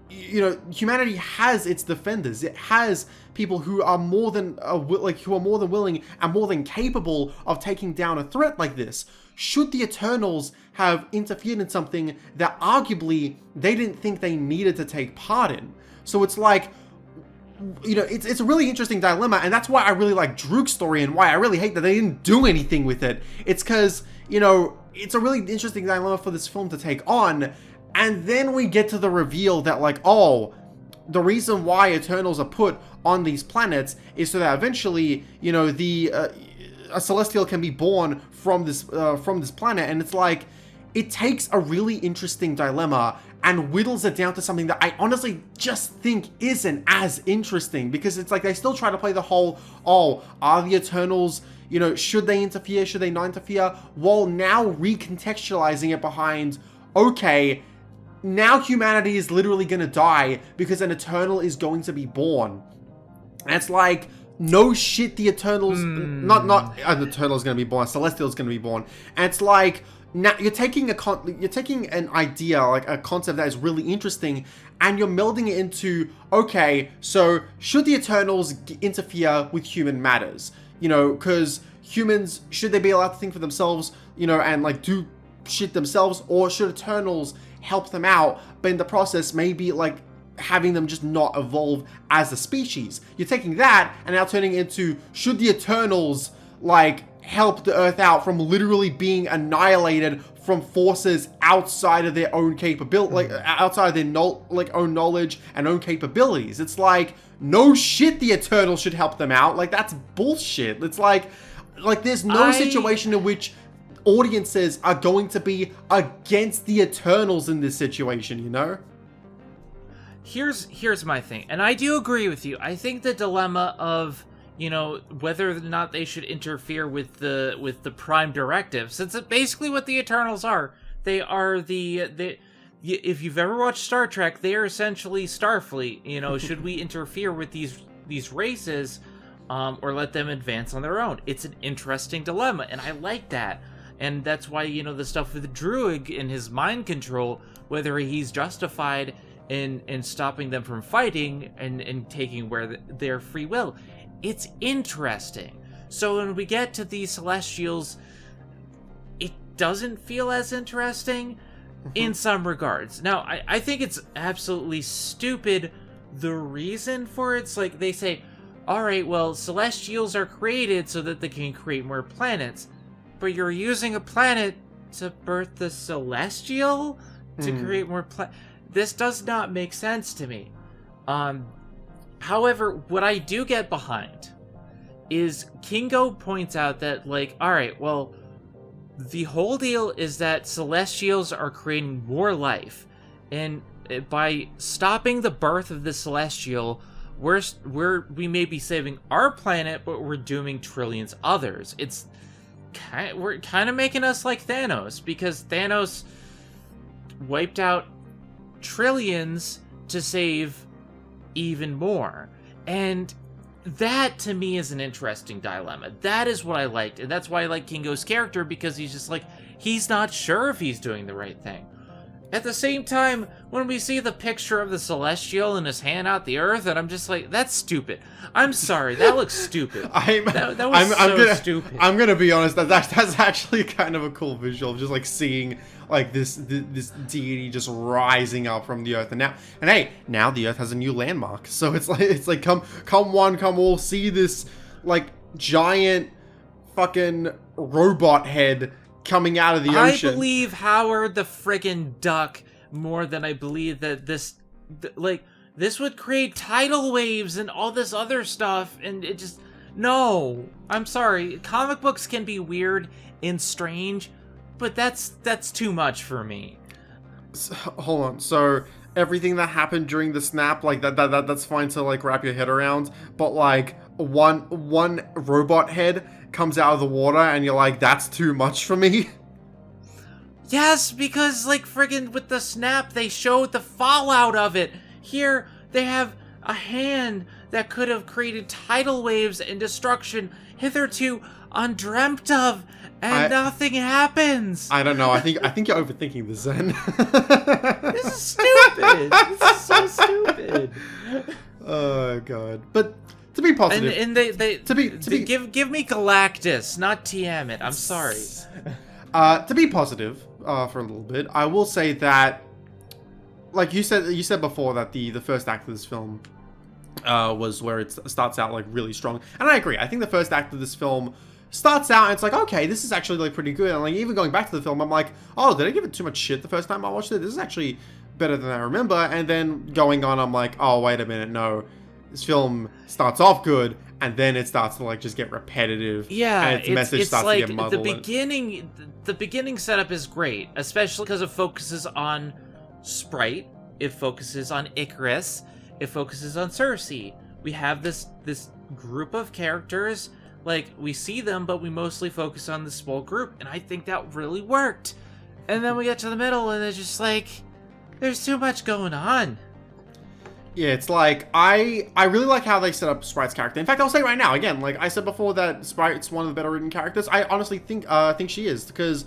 humanity has its defenders. It has people who are more than willing and more than capable of taking down a threat like this. Should the Eternals have interfered in something that arguably they didn't think they needed to take part in? So it's like, it's a really interesting dilemma, and that's why I really like Droog's story and why I really hate that they didn't do anything with it. It's because, it's a really interesting dilemma for this film to take on. And then we get to the reveal that, like, oh, the reason why Eternals are put on these planets is so that eventually, a Celestial can be born from this planet. And it's like, it takes a really interesting dilemma and whittles it down to something that I honestly just think isn't as interesting, because it's like they still try to play the whole, oh, are the Eternals, should they interfere, should they not interfere, while now recontextualizing it behind, okay, now humanity is literally going to die because an Eternal is going to be born. And it's like, no shit, the Eternals, not an Eternal is going to be born, a Celestial is going to be born. And it's like, now you're taking an idea, like a concept that is really interesting, and you're melding it into, okay, so should the Eternals interfere with human matters? Because humans, should they be allowed to think for themselves, and, like, do shit themselves, or should Eternals help them out, but in the process maybe, like, having them just not evolve as a species? You're taking that and now turning it into, should the Eternals, like, help the Earth out from literally being annihilated from forces outside of their own capability, like, outside of their own knowledge and own capabilities? It's like, no shit, the Eternals should help them out. Like, that's bullshit. It's like there's no situation in which audiences are going to be against the Eternals in this situation, Here's my thing, and I do agree with you. I think the dilemma of, whether or not they should interfere with the Prime Directive, since it's basically what the Eternals are. They are if you've ever watched Star Trek, they are essentially Starfleet. Should we interfere with these races, or let them advance on their own? It's an interesting dilemma, and I like that. And that's why, the stuff with Droog and his mind control, whether he's justified in stopping them from fighting and taking their free will, it's interesting. So when we get to these Celestials, it doesn't feel as interesting in some regards. Now, I think it's absolutely stupid, the reason for it's like, they say, alright, well, Celestials are created so that they can create more planets. But you're using a planet to birth the Celestial to create more This does not make sense to me. However, what I do get behind is Kingo points out that, like, alright, well, the whole deal is that Celestials are creating more life, and by stopping the birth of the Celestial, we may be saving our planet, but we're dooming trillions others. We're kind of making us like Thanos, because Thanos wiped out trillions to save even more. And that, to me, is an interesting dilemma. That is what I liked, and that's why I like Kingo's character, because he's just like, he's not sure if he's doing the right thing. At the same time, when we see the picture of the Celestial and his hand out the Earth, and I'm just like, that's stupid. I'm sorry, that looks stupid. That was stupid. I'm gonna be honest, that's actually kind of a cool visual, just like seeing like this deity just rising up from the Earth, and hey, now the Earth has a new landmark. So it's like come all, see this like giant fucking robot head coming out of the ocean. I believe Howard the friggin' Duck more than I believe that this would create tidal waves and all this other stuff, and it just, no. I'm sorry, comic books can be weird and strange, but that's too much for me. Hold on, so everything that happened during the snap, like that's fine to like wrap your head around, but like one robot head comes out of the water and you're like, that's too much for me? Yes, because like friggin' with the snap, they showed the fallout of it. Here, they have a hand that could have created tidal waves and destruction hitherto undreamt of, and nothing happens. I don't know. I think you're overthinking this, Zen. This is stupid. This is so stupid. Oh god. But to be positive, and they give me Galactus, not Tiamat. I'm sorry. To be positive, for a little bit, I will say that, like you said before, that the first act of this film was where it starts out like really strong, and I agree. I think the first act of this film starts out and it's like, okay, this is actually like pretty good, and like even going back to the film, I'm like, oh, did I give it too much shit the first time I watched it? This is actually better than I remember. And then going on, I'm like, oh, wait a minute, no. This film starts off good, and then it starts to like just get repetitive. Yeah, and its message starts like to get muddled. The beginning setup is great, especially because it focuses on Sprite, it focuses on Icarus, it focuses on Cersei. We have this group of characters, like we see them, but we mostly focus on this small group, and I think that really worked. And then we get to the middle, and it's just like, there's too much going on. Yeah, it's like, I really like how they set up Sprite's character. In fact, I'll say right now, again, like I said before, that Sprite's one of the better written characters. I honestly think she is, because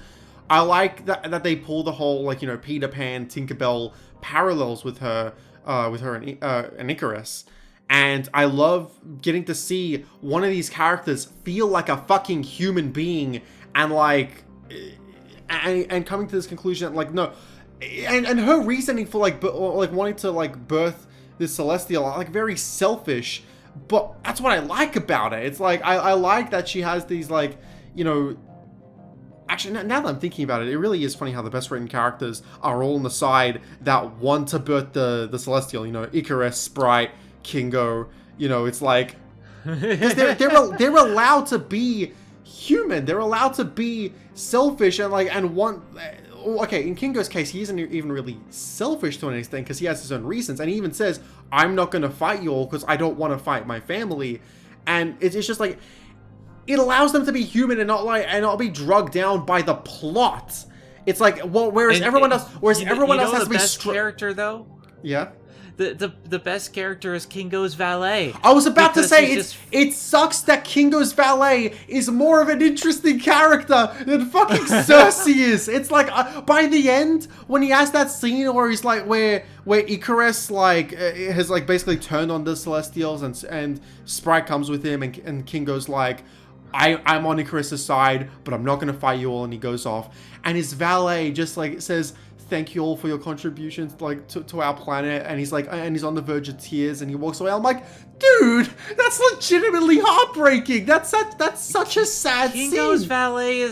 I like that they pull the whole, like, you know, Peter Pan, Tinkerbell parallels with her and Icarus. And I love getting to see one of these characters feel like a fucking human being, and like, and coming to this conclusion that, like, no, and her reasoning for like wanting to like birth this Celestial, like, very selfish, but that's what I like about it. It's like, I like that she has these, like, you know, actually, now that I'm thinking about it, it really is funny how the best written characters are all on the side that want to birth the Celestial, you know, Icarus, Sprite, Kingo, you know, it's like, they're allowed to be human, they're allowed to be selfish, and like, and want, okay, in Kingo's case, he isn't even really selfish to an extent, because he has his own reasons, and he even says, I'm not going to fight you all because I don't want to fight my family. And it's just like, it allows them to be human and not be drugged down by the plot. It's like, well, whereas everyone else has to be best character though. Yeah. The best character is Kingo's valet. I was about to say, it sucks that Kingo's valet is more of an interesting character than fucking Cersei is. It's like, by the end, when he has that scene where he's like, where Icarus like has like basically turned on the Celestials, and Sprite comes with him, and Kingo's like, I'm on Icarus's side, but I'm not gonna fight you all, and he goes off, and his valet just like says, thank you all for your contributions, like, to our planet, and he's like, and he's on the verge of tears, and he walks away. I'm like, dude, that's legitimately heartbreaking. That's such a sad scene. Kingo's valet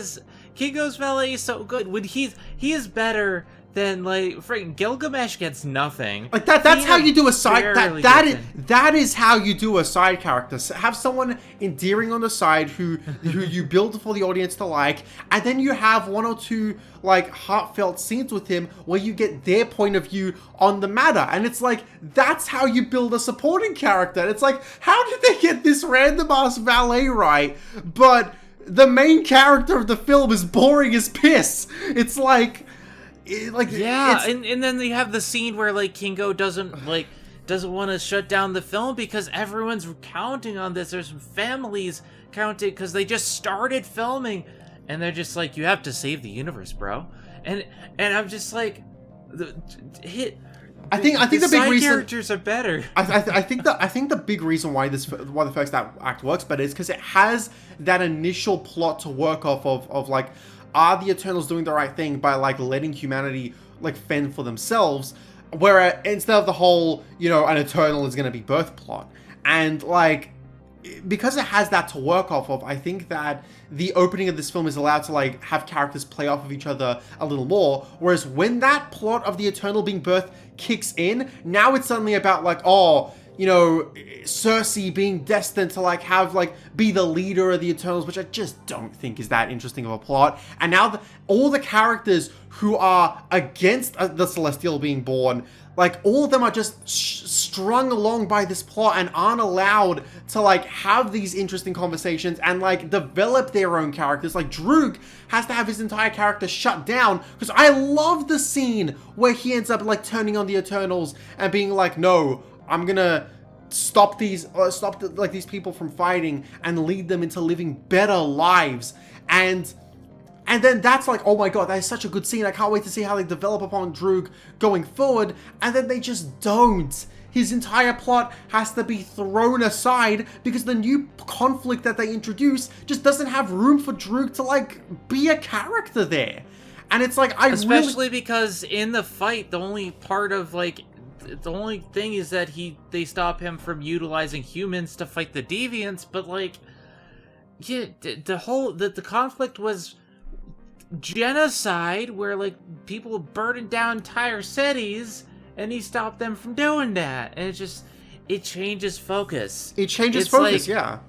is so good. When he is better then like freaking Gilgamesh gets nothing. Like that's how you do a side that is how you do a side character. So have someone endearing on the side who you build for the audience to like, and then you have one or two like heartfelt scenes with him where you get their point of view on the matter. And it's like, that's how you build a supporting character. It's like, how did they get this random ass valet right, but the main character of the film is boring as piss? It's like yeah, and then they have the scene where like Kingo doesn't want to shut down the film because everyone's counting on this. There's families counting because they just started filming, and they're just like, you have to save the universe, bro. And I'm just like, I think the big reason characters are better. I think the big reason why the first act works better is because it has that initial plot to work off of like, are the Eternals doing the right thing by like letting humanity like fend for themselves, where instead of the whole, you know, an Eternal is going to be birth plot. And like, because it has that to work off of, I think that the opening of this film is allowed to like have characters play off of each other a little more. Whereas when that plot of the Eternal being birthed kicks in, now it's suddenly about like, oh, you know, Cersei being destined to like have like be the leader of the Eternals, which I just don't think is that interesting of a plot. And now all the characters who are against the Celestial being born, like all of them are just strung along by this plot and aren't allowed to like have these interesting conversations and like develop their own characters. Like Droog has to have his entire character shut down, because I love the scene where he ends up like turning on the Eternals and being like, no, I'm gonna stop these people from fighting and lead them into living better lives. And then that's like, oh my god, that is such a good scene. I can't wait to see how they develop upon Droog going forward. And then they just don't. His entire plot has to be thrown aside because the new conflict that they introduce just doesn't have room for Droog to like be a character there. And it's like, especially because in the fight, the only thing is that they stop him from utilizing humans to fight the deviants, but like, yeah, the conflict was genocide, where like people burning down entire cities, and he stopped them from doing that. And it changes focus. Like, yeah.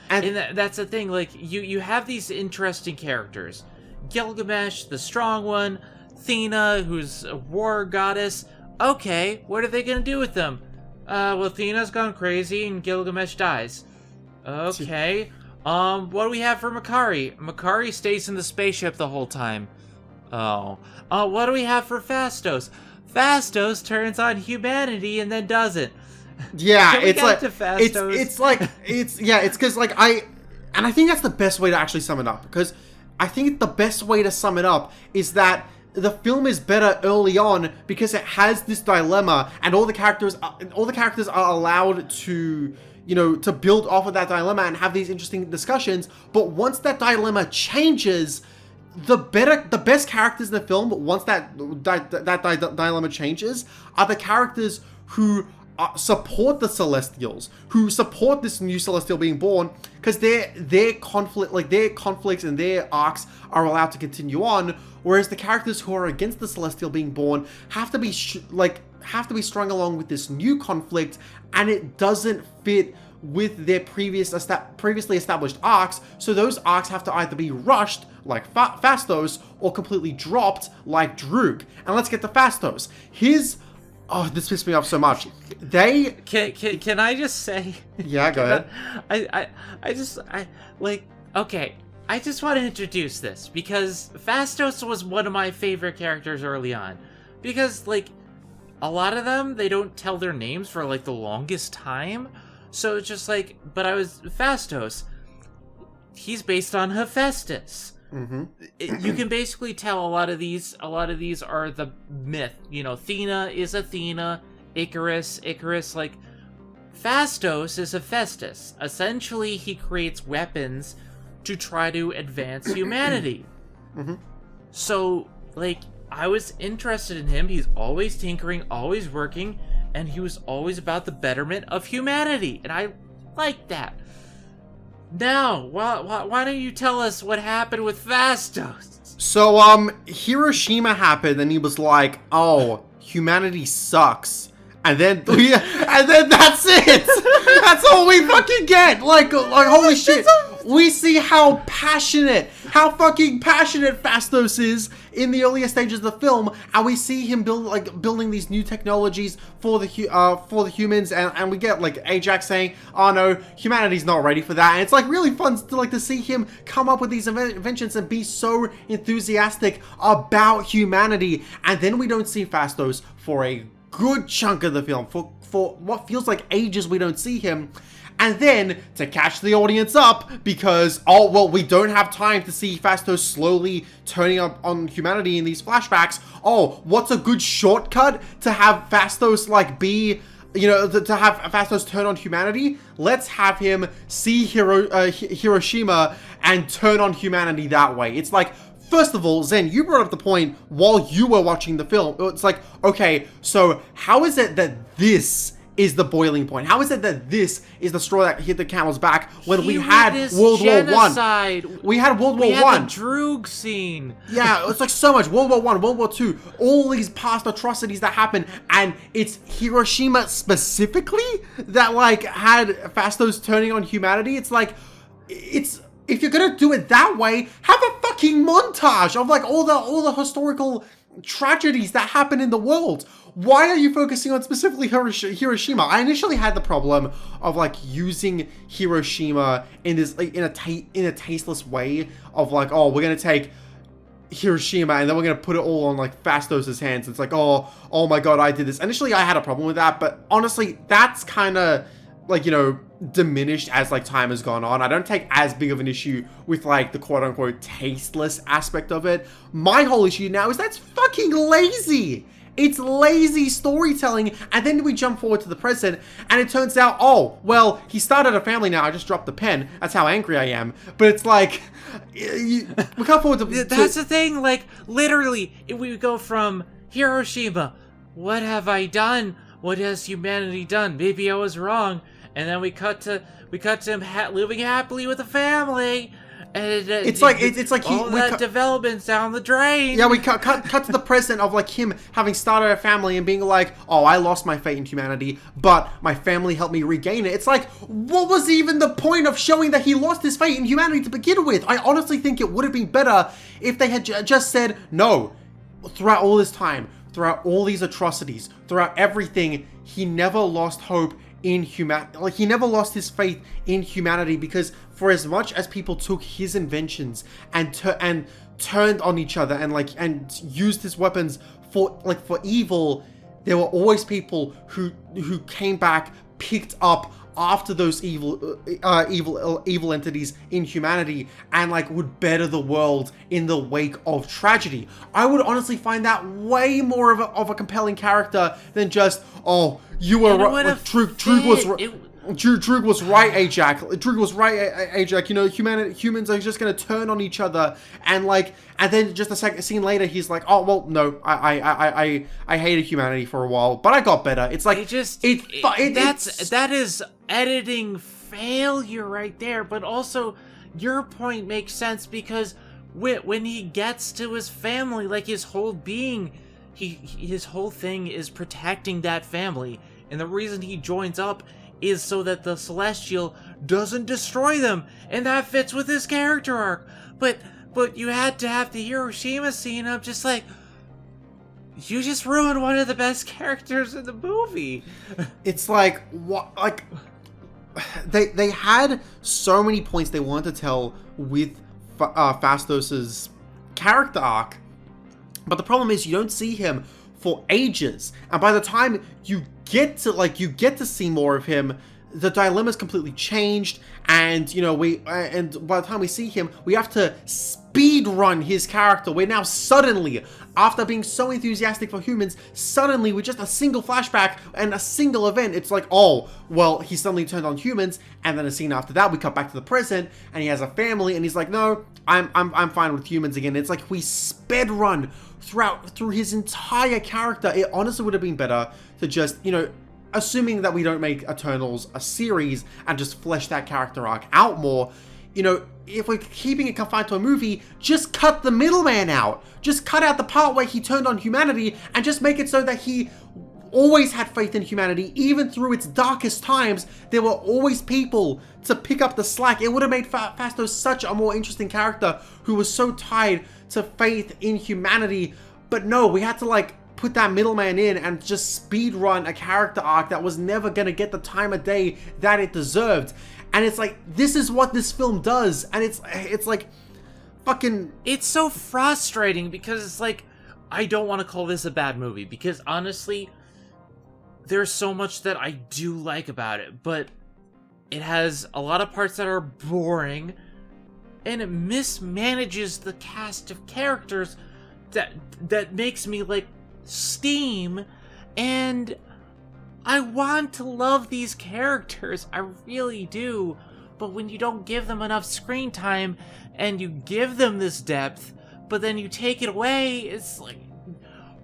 And that's the thing, like you have these interesting characters. Gilgamesh, the strong one, Thena, who's a war goddess. Okay, what are they gonna do with them? Well, Thena's gone crazy and Gilgamesh dies. Okay. What do we have for Makari? Makari stays in the spaceship the whole time. Oh. What do we have for Phastos? Phastos turns on humanity and then doesn't. Yeah, it's like, it's because like I think that's the best way to actually sum it up, because I think the best way to sum it up is that the film is better early on because it has this dilemma, and all the characters are allowed to, you know, to build off of that dilemma and have these interesting discussions. But once that dilemma changes, the best characters in the film, once that dilemma changes, are the characters who support the Celestials, who support this new Celestial being born, because their conflicts and their arcs are allowed to continue on, whereas the characters who are against the Celestial being born have to be strung along with this new conflict, and it doesn't fit with their previously established arcs. So those arcs have to either be rushed like Phastos or completely dropped like Droog. And let's get to Phastos. Oh, this pissed me off so much. Can I just say? Yeah, go ahead. I just want to introduce this because Phastos was one of my favorite characters early on, because like a lot of them, they don't tell their names for like the longest time. So it's just like, but I was Phastos. He's based on Hephaestus. Mm-hmm. You can basically tell a lot of these are the myth. You know, Athena is Athena, Icarus, like Phastos is Hephaestus. Essentially, he creates weapons to try to advance humanity. Mm-hmm. So, like, I was interested in him. He's always tinkering, always working, and he was always about the betterment of humanity, and I like that. Now, why don't you tell us what happened with Fastos? So, Hiroshima happened, and he was like, "Oh, humanity sucks," and then that's it. That's all we fucking get. Like holy shit. We see how fucking passionate Fastos is in the earlier stages of the film, and we see him building these new technologies for the humans, and we get like Ajax saying, "Oh no, humanity's not ready for that." And it's like really fun to see him come up with these inventions and be so enthusiastic about humanity. And then we don't see Fastos for a good chunk of the film. For what feels like ages, we don't see him. And then, to catch the audience up, because, oh, well, we don't have time to see Fastos slowly turning up on humanity in these flashbacks. Oh, what's a good shortcut to have Fastos, like, be, you know, to have Fastos turn on humanity? Let's have him see Hiroshima and turn on humanity that way. It's like, first of all, Zen, you brought up the point while you were watching the film. It's like, okay, so how is it that this is the boiling point? How is it that this is the straw that hit the camel's back when we had World War One? We had World War One. We had the Droog scene. Yeah, it's like so much. World War One, World War Two, all these past atrocities that happen, and it's Hiroshima specifically that like had Fastos turning on humanity. It's like, it's, if you're gonna do it that way, have a fucking montage of like all the historical tragedies that happen in the world. Why are you focusing on specifically Hiroshima? I initially had the problem of like using Hiroshima in this like, in a tasteless way of like, oh, we're gonna take Hiroshima and then we're gonna put it all on like Fastos' hands. It's like, oh my god, I did this. Initially, I had a problem with that, but honestly, that's kind of like, you know, diminished as like time has gone on. I don't take as big of an issue with like the quote-unquote tasteless aspect of it. My whole issue now is that's fucking lazy. It's lazy storytelling. And then we jump forward to the present and it turns out, oh, well, he started a family now. I just dropped the pen. That's how angry I am. But it's like, we come forward to... That's the thing, like, literally, if we go from Hiroshima, what have I done? What has humanity done? Maybe I was wrong. And then we cut to him living happily with a family. And it's like all that development's down the drain. Yeah, we cut to the present of like him having started a family and being like, oh, I lost my faith in humanity, but my family helped me regain it. It's like, what was even the point of showing that he lost his faith in humanity to begin with? I honestly think it would have been better if they had just said, no, throughout all this time, throughout all these atrocities, throughout everything, he never lost hope in humanity. Like, he never lost his faith in humanity, because for as much as people took his inventions and turned on each other and used his weapons for evil, there were always people who came back, picked up after those evil entities in humanity and like would better the world in the wake of tragedy. I would honestly find that way more of a compelling character than just, oh, you were right. Like, Droog was right, Ajax. Droog was right, Ajax. You know, humans are just gonna turn on each other, and then just a scene later, he's like, "Oh well, no, I hated humanity for a while, but I got better." It's like that is editing failure right there. But also, your point makes sense because when he gets to his family, like his whole being, his whole thing is protecting that family, and the reason he joins up is so that the Celestial doesn't destroy them, and that fits with his character arc. But you had to have the Hiroshima scene. I'm just like, you just ruined one of the best characters in the movie. It's like, what? Like, they had so many points they wanted to tell with Fastos's character arc, but the problem is you don't see him for ages, and by the time you get to see more of him, the dilemma's completely changed, and you know and by the time we see him, we have to speed run his character. We're now suddenly, after being so enthusiastic for humans, suddenly with just a single flashback and a single event, it's like, oh, well, he suddenly turned on humans, and then a scene after that, we cut back to the present, and he has a family, and he's like, no, I'm fine with humans again. It's like we sped run through his entire character. It honestly would have been better to just, you know, assuming that we don't make Eternals a series and just flesh that character arc out more, you know, if we're keeping it confined to a movie, just cut the middleman out. Just cut out the part where he turned on humanity and just make it so that he always had faith in humanity. Even through its darkest times, there were always people to pick up the slack. It would have made Phastos such a more interesting character who was so tied to faith in humanity. But no, we had to like put that middleman in and just speed run a character arc that was never gonna get the time of day that it deserved. And it's like, this is what this film does. And it's like fucking... It's so frustrating because it's like, I don't want to call this a bad movie because honestly, there's so much that I do like about it, but it has a lot of parts that are boring and it mismanages the cast of characters that makes me like steam, and I want to love these characters, I really do, but when you don't give them enough screen time and you give them this depth, but then you take it away, it's like,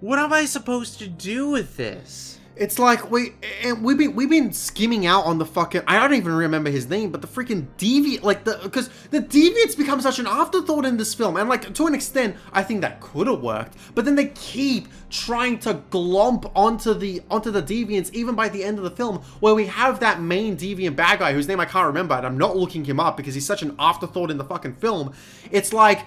what am I supposed to do with this? It's like we've been skimming out on the fucking, I don't even remember his name, but the freaking deviant, like because the deviants become such an afterthought in this film, and like to an extent I think that could have worked, but then they keep trying to glomp onto the deviants even by the end of the film, where we have that main deviant bad guy whose name I can't remember, and I'm not looking him up because he's such an afterthought in the fucking film. It's like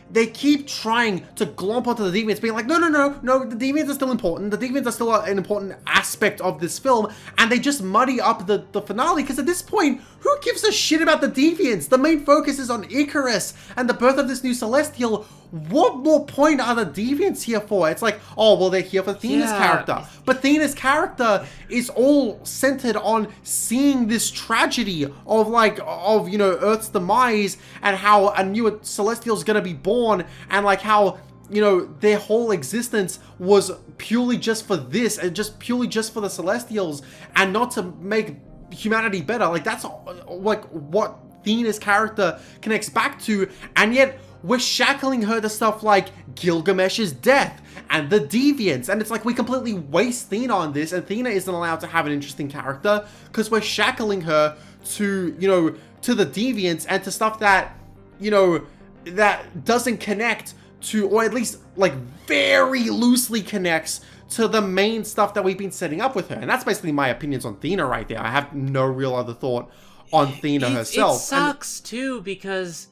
they keep trying to glomp onto the deviants, being like, no, the deviants are still important. The deviants are still an important aspect of this film, and they just muddy up the finale, because at this point, who gives a shit about the deviants? The main focus is on Icarus and the birth of this new Celestial. What more point are the deviants here for? It's like, oh, well, they're here for Thena's character. But Thena's character is all centered on seeing this tragedy of you know, Earth's demise, and how a new Celestial is gonna be born, and like how, you know, their whole existence was purely just for this, and just purely just for the Celestials, and not to make humanity better. Like, that's like what Thena's character connects back to, and yet we're shackling her to stuff like Gilgamesh's death and the deviants, and it's like we completely waste Thena on this, and Thena isn't allowed to have an interesting character because we're shackling her to, you know, to the deviants and to stuff that, you know, that doesn't connect to, or at least like very loosely connects to the main stuff that we've been setting up with her. And that's basically my opinions on Thena right there. I have no real other thought on Thena herself. It sucks too, because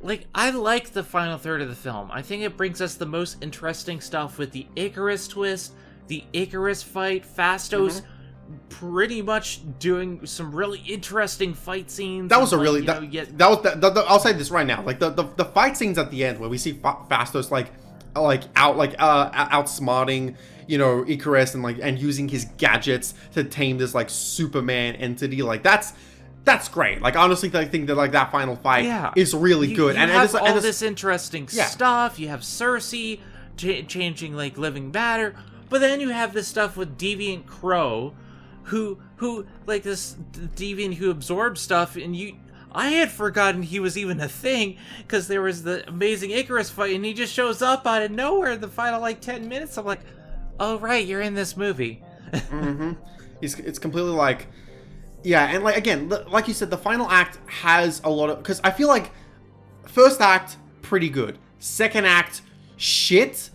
like, I like the final third of the film. I think it brings us the most interesting stuff with the Icarus twist, the Icarus fight, Phastos pretty much doing some really interesting fight souts. That was a really, I'll say this right now, like the fight scenes at the end where we see Phastos outsmarting, you know, Icarus, and using his gadgets to tame this like Superman entity, like that's great. Like, honestly, I think that like that final fight is really good. You have all this interesting stuff. You have Cersei changing like living matter, but then you have this stuff with Deviant Crow, who like this deviant who absorbs stuff, and I had forgotten he was even a thing, because there was the amazing Icarus fight, and he just shows up out of nowhere in the final like 10 minutes. I'm like, oh right, you're in this movie. It's completely like, yeah, and like, again, like you said, the final act has a lot of, because I feel like first act, pretty good. Second act, shit.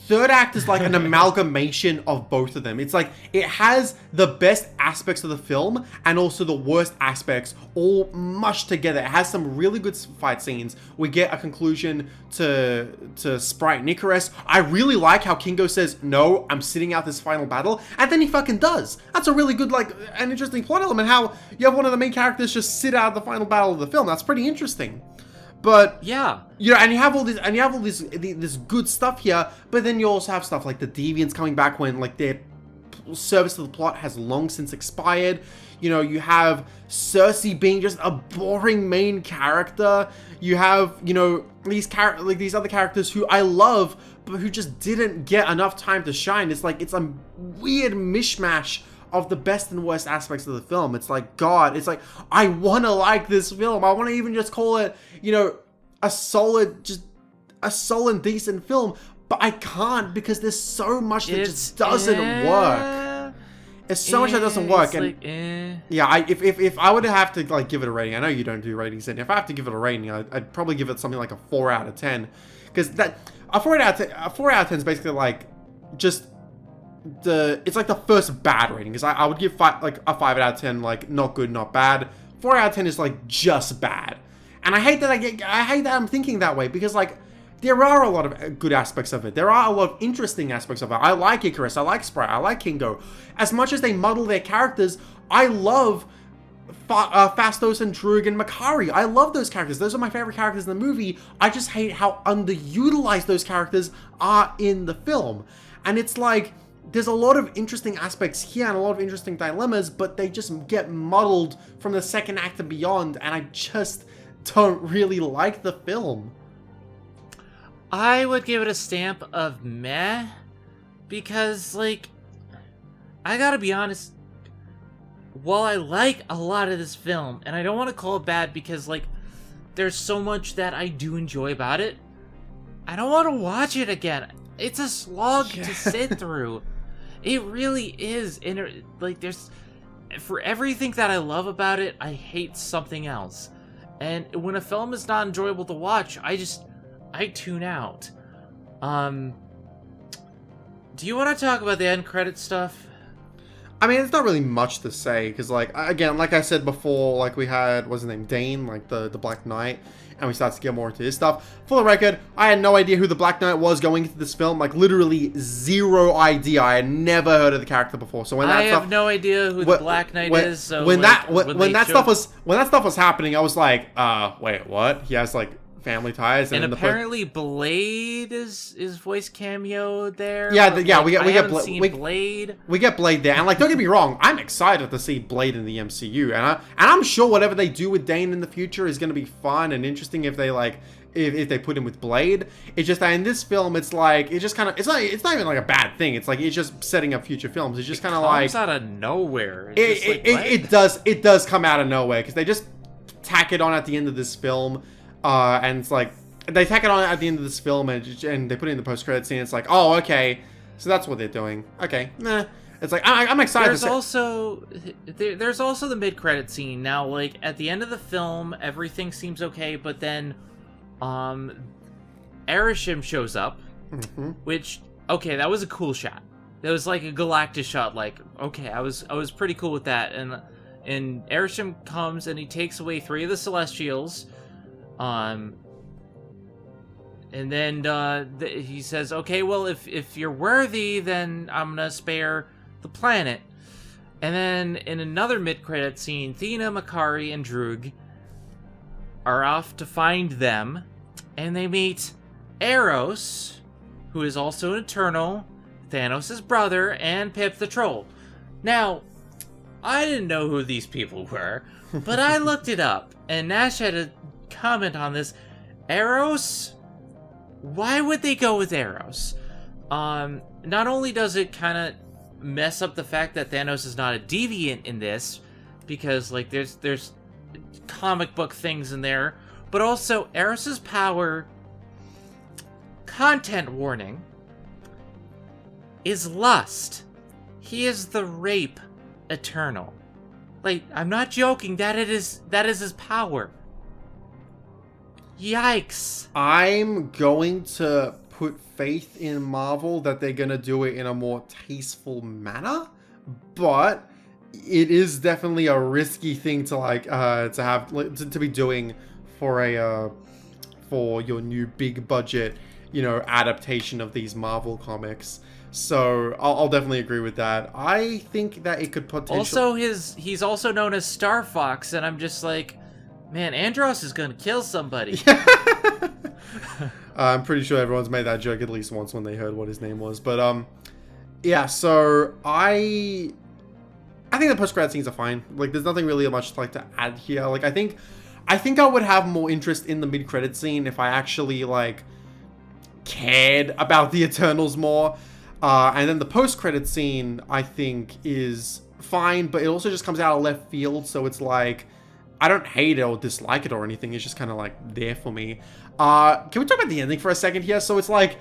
Third act is like an amalgamation of both of them. It's like, it has the best aspects of the film and also the worst aspects all mushed together. It has some really good fight scenes. We get a conclusion to Sprite and Icarus. I really like how Kingo says, no, I'm sitting out this final battle. And then he fucking does. That's a really good, like, an interesting plot element. How you have one of the main characters just sit out the final battle of the film. That's pretty interesting. But yeah, and you have all this good stuff here, but then you also have stuff like the deviants coming back when like their service to the plot has long since expired. You know, you have Cersei being just a boring main character. You have, you know, these other characters who I love, but who just didn't get enough time to shine. It's like, it's a weird mishmash of the best and worst aspects of the film. It's like, God, it's like, I want to like this film. I want to even just call it, you know, a solid, decent film, but I can't, because there's so much that just doesn't work. There's so much that doesn't work. And like, yeah, if I would have to like give it a rating, I know you don't do ratings, and if I have to give it a rating, I'd probably give it something like a 4 out of 10, because a 4 out of 10 is basically like just it's like the first bad rating. Because I would give a 5 out of 10 like not good, not bad. 4 out of 10 is like just bad, and I hate that I'm thinking that way, because like there are a lot of good aspects of it. There are a lot of interesting aspects of it. I like Icarus, I like Sprite, I like Kingo. As much as they muddle their characters, I love Fastos and Droog and Makari. I love those characters. Those are my favorite characters in the movie. I just hate how underutilized those characters are in the film. And it's like, there's a lot of interesting aspects here and a lot of interesting dilemmas, but they just get muddled from the second act and beyond, and I just don't really like the film. I would give it a stamp of meh, because, like, I gotta be honest, while I like a lot of this film, and I don't want to call it bad because, like, there's so much that I do enjoy about it, I don't want to watch it again. It's a slog to sit through. It really is. And, like, for everything that I love about it, I hate something else. And when a film is not enjoyable to watch, I tune out. Do you want to talk about the end credit stuff? I mean, it's not really much to say, because, like, again, like I said before, like, we had, what's his name, Dane, like, the Black Knight, and we started to get more into his stuff. For the record, I had no idea who the Black Knight was going into this film, like, literally zero idea. I had never heard of the character before, so when that stuff... I have no idea who the Black Knight is, so... When that stuff was happening, I was like, wait, what? He has, like, family ties, and apparently Blade is voice cameo there. Yeah, we get Blade. We get Blade there, and like, don't get me wrong, I'm excited to see Blade in the MCU, and I'm sure whatever they do with Dane in the future is going to be fun and interesting if they like if they put him with Blade. It's just that in this film, it's like it's not even like a bad thing. It's like it's just setting up future films. It's just kind of like comes out of nowhere. It does come out of nowhere, because they just tack it on at the end of this film. And it's like, they tack it on at the end of this film, and they put it in the post-credit scene. It's like, oh, okay, so that's what they're doing. Okay, nah. It's like, I'm excited. There's also the mid-credit scene. Now, like, at the end of the film, everything seems okay, but then, Arishem shows up, which, okay, that was a cool shot. That was like a Galactus shot. Like, okay, I was pretty cool with that. And Arishem comes and he takes away 3 of the Celestials. And then he says, okay, well, if you're worthy, then I'm gonna spare the planet. And then in another mid-credit scene, Thena, Makari, and Droog are off to find them, and they meet Eros, who is also an Eternal, Thanos' brother, and Pip the Troll. Now, I didn't know who these people were, but I looked it up, and Nash had a comment on this. Eros? Why would they go with Eros? Not only does it kind of mess up the fact that Thanos is not a deviant in this, because like there's comic book things in there, but also Eros's power, content warning, is lust. He is the rape Eternal. Like, I'm not joking, that is his power. Yikes. I'm going to put faith in Marvel that they're going to do it in a more tasteful manner, but it is definitely a risky thing to like to be doing for a for your new big budget, you know, adaptation of these Marvel comics. So I'll definitely agree with that. I think that it could potentially... Also, he's also known as Star Fox, and I'm just like, man, Andros is gonna kill somebody. I'm pretty sure everyone's made that joke at least once when they heard what his name was. But yeah. So I think the post-credit scenes are fine. Like, there's nothing really much like to add here. Like, I think I would have more interest in the mid-credit scene if I actually like cared about the Eternals more. And then the post-credit scene, I think, is fine, but it also just comes out of left field, so it's like, I don't hate it or dislike it or anything, it's just kind of like there for me. Can we talk about the ending for a second here? So it's like,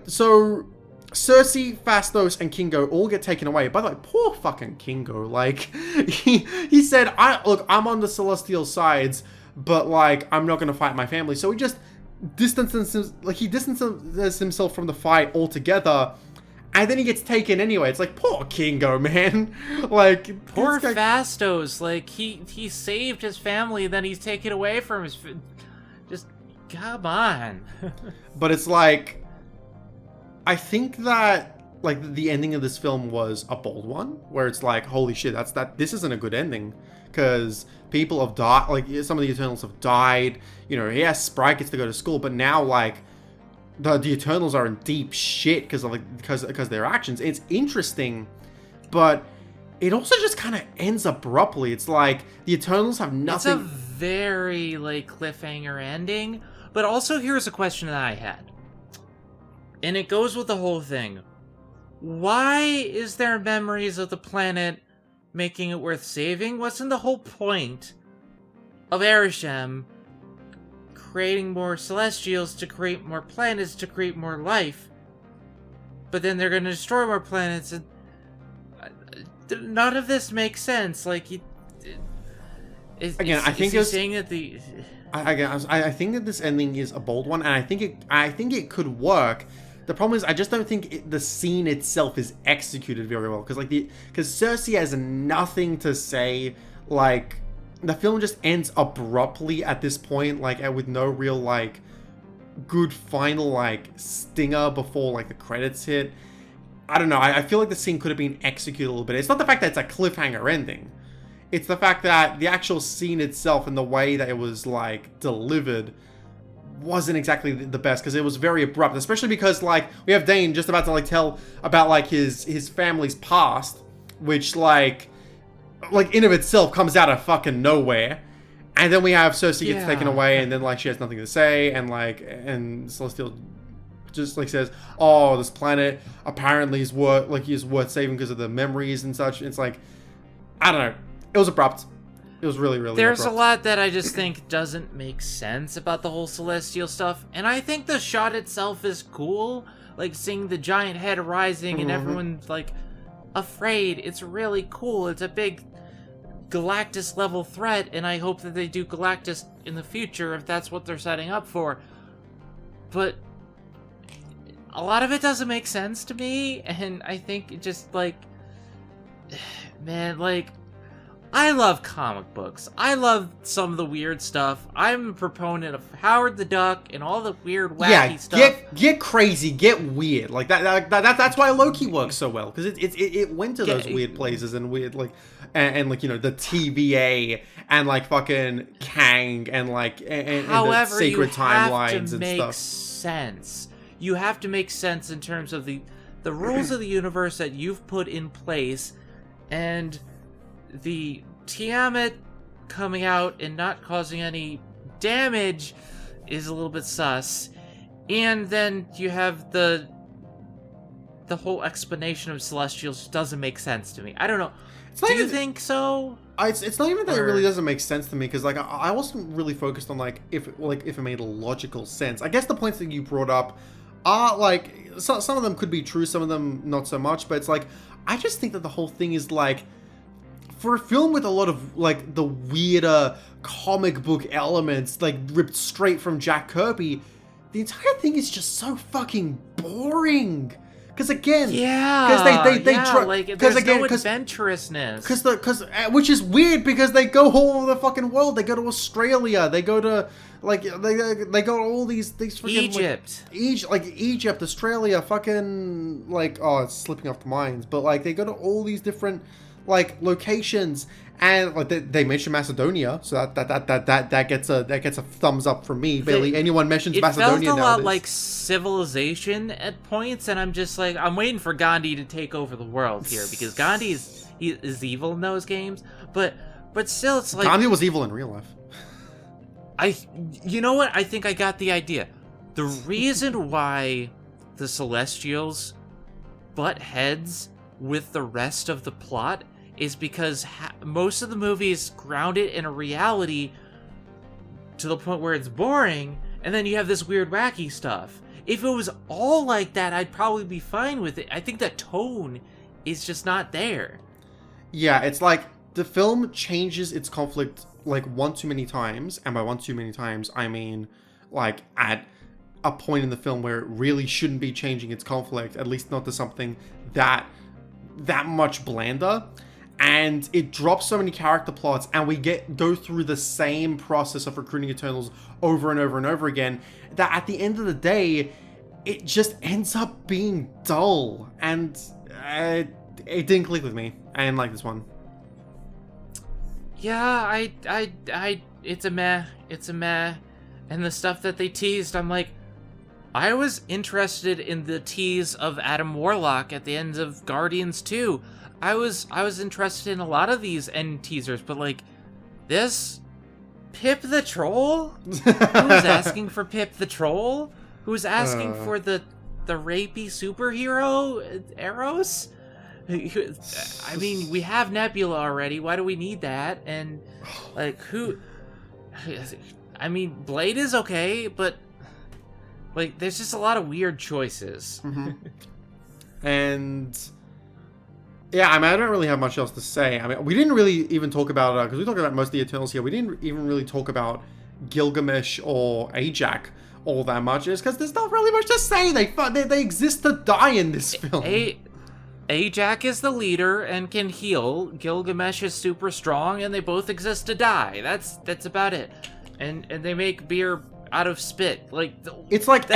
so Cersei, Phastos, and Kingo all get taken away. By the way, poor fucking Kingo. Like, he said, I'm on the Celestial sides, but, like, I'm not gonna fight my family. So he just distances himself from the fight altogether, and then he gets taken anyway. It's like, poor Kingo, man. Like, poor Phastos. Like, he saved his family, then he's taken away from his... Just, come on. But it's like... I think that, like, the ending of this film was a bold one, where it's like, holy shit, this isn't a good ending, because people have died, like, some of the Eternals have died, you know, yes, Sprite gets to go to school, but now, like, the Eternals are in deep shit because of their actions. It's interesting, but it also just kind of ends abruptly. It's like, the Eternals have nothing... It's a very, like, cliffhanger ending, but also here's a question that I had. And it goes with the whole thing. Why is there memories of the planet making it worth saving? Wasn't the whole point of Arishem creating more Celestials to create more planets, to create more life? But then they're going to destroy more planets, and none of this makes sense. Like, I think he's saying that the... I think that this ending is a bold one, and I think it could work. The problem is, I just don't think the scene itself is executed very well. Because Cersei has nothing to say. Like, the film just ends abruptly at this point, like, with no real, like, good final, like, stinger before, like, the credits hit. I don't know. I feel like the scene could have been executed a little bit. It's not the fact that it's a cliffhanger ending. It's the fact that the actual scene itself and the way that it was, like, delivered wasn't exactly the best, because it was very abrupt, especially because, like, we have Dane just about to, like, tell about, like, his family's past, which, like in of itself comes out of fucking nowhere, and then we have Cersei gets taken away, and then, like, she has nothing to say, and, like, and Celestial just, like, says, oh, this planet apparently is worth saving because of the memories and such. It's like, I don't know, it was abrupt. It was really, really There's abrupt. a lot that I just think doesn't make sense about the whole Celestial stuff, and I think the shot itself is cool, like seeing the giant head rising and everyone's, like, afraid. It's really cool. It's a big Galactus-level threat, and I hope that they do Galactus in the future if that's what they're setting up for. But a lot of it doesn't make sense to me, and I think it just, like... Man, like... I love comic books. I love some of the weird stuff. I'm a proponent of Howard the Duck and all the weird, wacky stuff. Get crazy, get weird. Like that's why Loki works so well, because it went to those weird places and weird, like, and like, you know, the TVA and, like, fucking Kang and, like, and the sacred timelines and stuff. However, you have to make sense. You have to make sense in terms of the rules of the universe that you've put in place, and the Tiamat coming out and not causing any damage is a little bit sus. And then you have the whole explanation of Celestials doesn't make sense to me. I don't know. Do you think so? It's not even that it really doesn't make sense to me, because, like, I wasn't really focused on, like, if it made a logical sense. I guess the points that you brought up are, like, some of them could be true, some of them not so much, but it's like, I just think that the whole thing is, like, for a film with a lot of, like, the weirder comic book elements, like, ripped straight from Jack Kirby, the entire thing is just so fucking boring. Because again, there's no adventurousness. Which is weird, because they go all over the fucking world. They go to Australia. They go to, like, they go to all these fucking, Egypt, Egypt, Australia, fucking, like, oh, it's slipping off the minds, but, like, they go to all these different, like, locations, and, like, they mention Macedonia, so that gets a thumbs up from me. Barely anyone mentions Macedonia nowadays. It felt a lot like Civilization at points, and I'm just like, I'm waiting for Gandhi to take over the world here, because Gandhi is evil in those games, but still, it's like, Gandhi was evil in real life. You know what? I think I got the idea. The reason why the Celestials butt heads with the rest of the plot is because most of the movie is grounded in a reality to the point where it's boring, and then you have this weird, wacky stuff. if it was all like that, I'd probably be fine with it. I think the tone is just not there. Yeah, it's like the film changes its conflict like one too many times, and by one too many times, I mean like at a point in the film where it really shouldn't be changing its conflict, at least not to something that much blander. And it drops so many character plots, and we go through the same process of recruiting Eternals over and over and over again, that at the end of the day, it just ends up being dull, and it didn't click with me. I didn't like this one. Yeah, it's a meh. It's a meh. And the stuff that they teased, I'm like, I was interested in the tease of Adam Warlock at the end of Guardians 2. I was interested in a lot of these end teasers, but like, this Pip the Troll? Who's asking for Pip the Troll? Who's asking for the rapey superhero Eros? I mean, we have Nebula already. Why do we need that? And like, who? I mean, Blade is okay, but like, there's just a lot of weird choices. Mm-hmm. And yeah, I mean, I don't really have much else to say. I mean, we didn't really even talk about, because we talked about most of the Eternals here, we didn't even really talk about Gilgamesh or Ajak all that much, is because there's not really much to say. They exist to die in this film. Ajak is the leader and can heal. Gilgamesh is super strong, and they both exist to die. That's about it. And they make beer out of spit. Like, it's like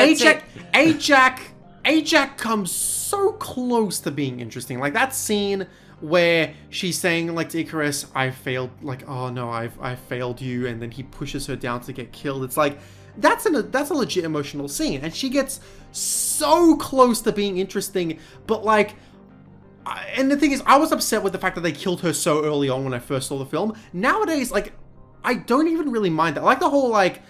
Ajak comes so close to being interesting. Like that scene where she's saying like to Icarus, I failed, like, oh no, I failed you, and then he pushes her down to get killed. It's like that's a legit emotional scene, and she gets so close to being interesting, but like, and the thing is, I was upset with the fact that they killed her so early on when I first saw the film. Nowadays, like, I don't even really mind that. Like the whole like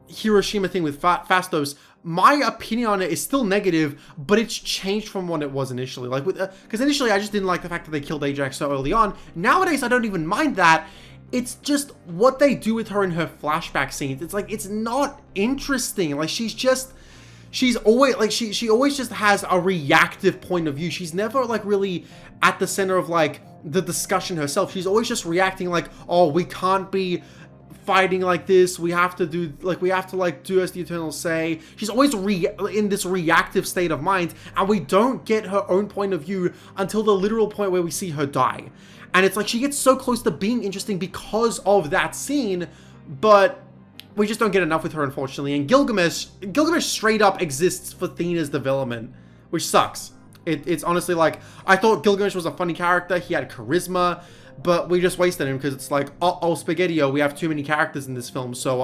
Hiroshima thing with Fastos, my opinion on it is still negative, but it's changed from what it was initially. Like, because initially I just didn't like the fact that they killed Ajax so early on. Nowadays, I don't even mind that. It's just what they do with her in her flashback scenes. It's like, it's not interesting. Like, she's always like, she always just has a reactive point of view. She's never like really at the center of like the discussion herself. She's always just reacting like, oh, we can't be fighting like this, we have to do as the Eternals say. She's always in this reactive state of mind, and we don't get her own point of view until the literal point where we see her die. And it's like she gets so close to being interesting because of that scene, but we just don't get enough with her, unfortunately. And Gilgamesh straight up exists for Thena's development, which sucks. It's honestly like, I thought Gilgamesh was a funny character, he had charisma, but we just wasted him because it's like, oh, Spaghetti-O, we have too many characters in this film, so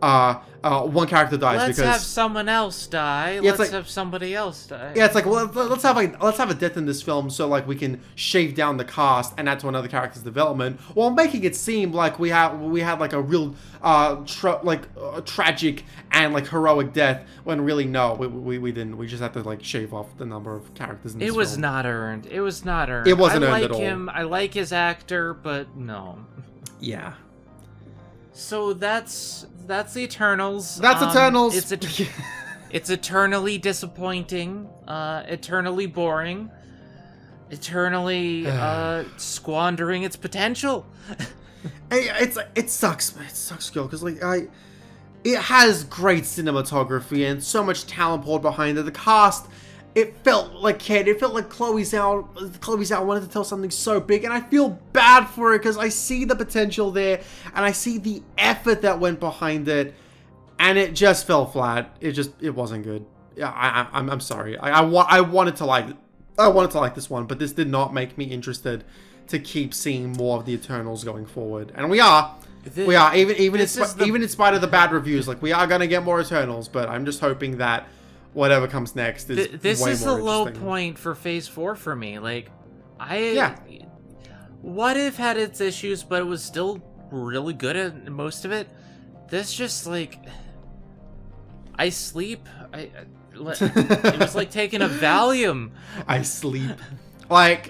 one character dies. Let's have someone else die. Yeah, let's have somebody else die. Yeah, it's like, well, let's have a death in this film, so like we can shave down the cast and add to another character's development, while making it seem like we had like a real tragic and like heroic death, when really no, we didn't. We just had to like shave off the number of characters in this film. It was not earned. It wasn't earned at all. I like his actor, but no. Yeah. So that's the Eternals. That's Eternals. It's eternally disappointing, eternally boring, eternally squandering its potential. It sucks. It sucks, girl, because like it has great cinematography and so much talent poured behind it. The cast, it felt like Chloe Zhao wanted to tell something so big, and I feel bad for it because I see the potential there and I see the effort that went behind it, and it just fell flat. It wasn't good. Yeah, I'm sorry. I wanted to like this one, but this did not make me interested to keep seeing more of the Eternals going forward. And we are even in spite of the bad reviews, like we are gonna get more Eternals, but I'm just hoping that whatever comes next is this way is more the low interesting. point for Phase 4 for me. Like, What If had its issues, but it was still really good at most of it. This just like, I sleep. It was like taking a Valium. I sleep. Like,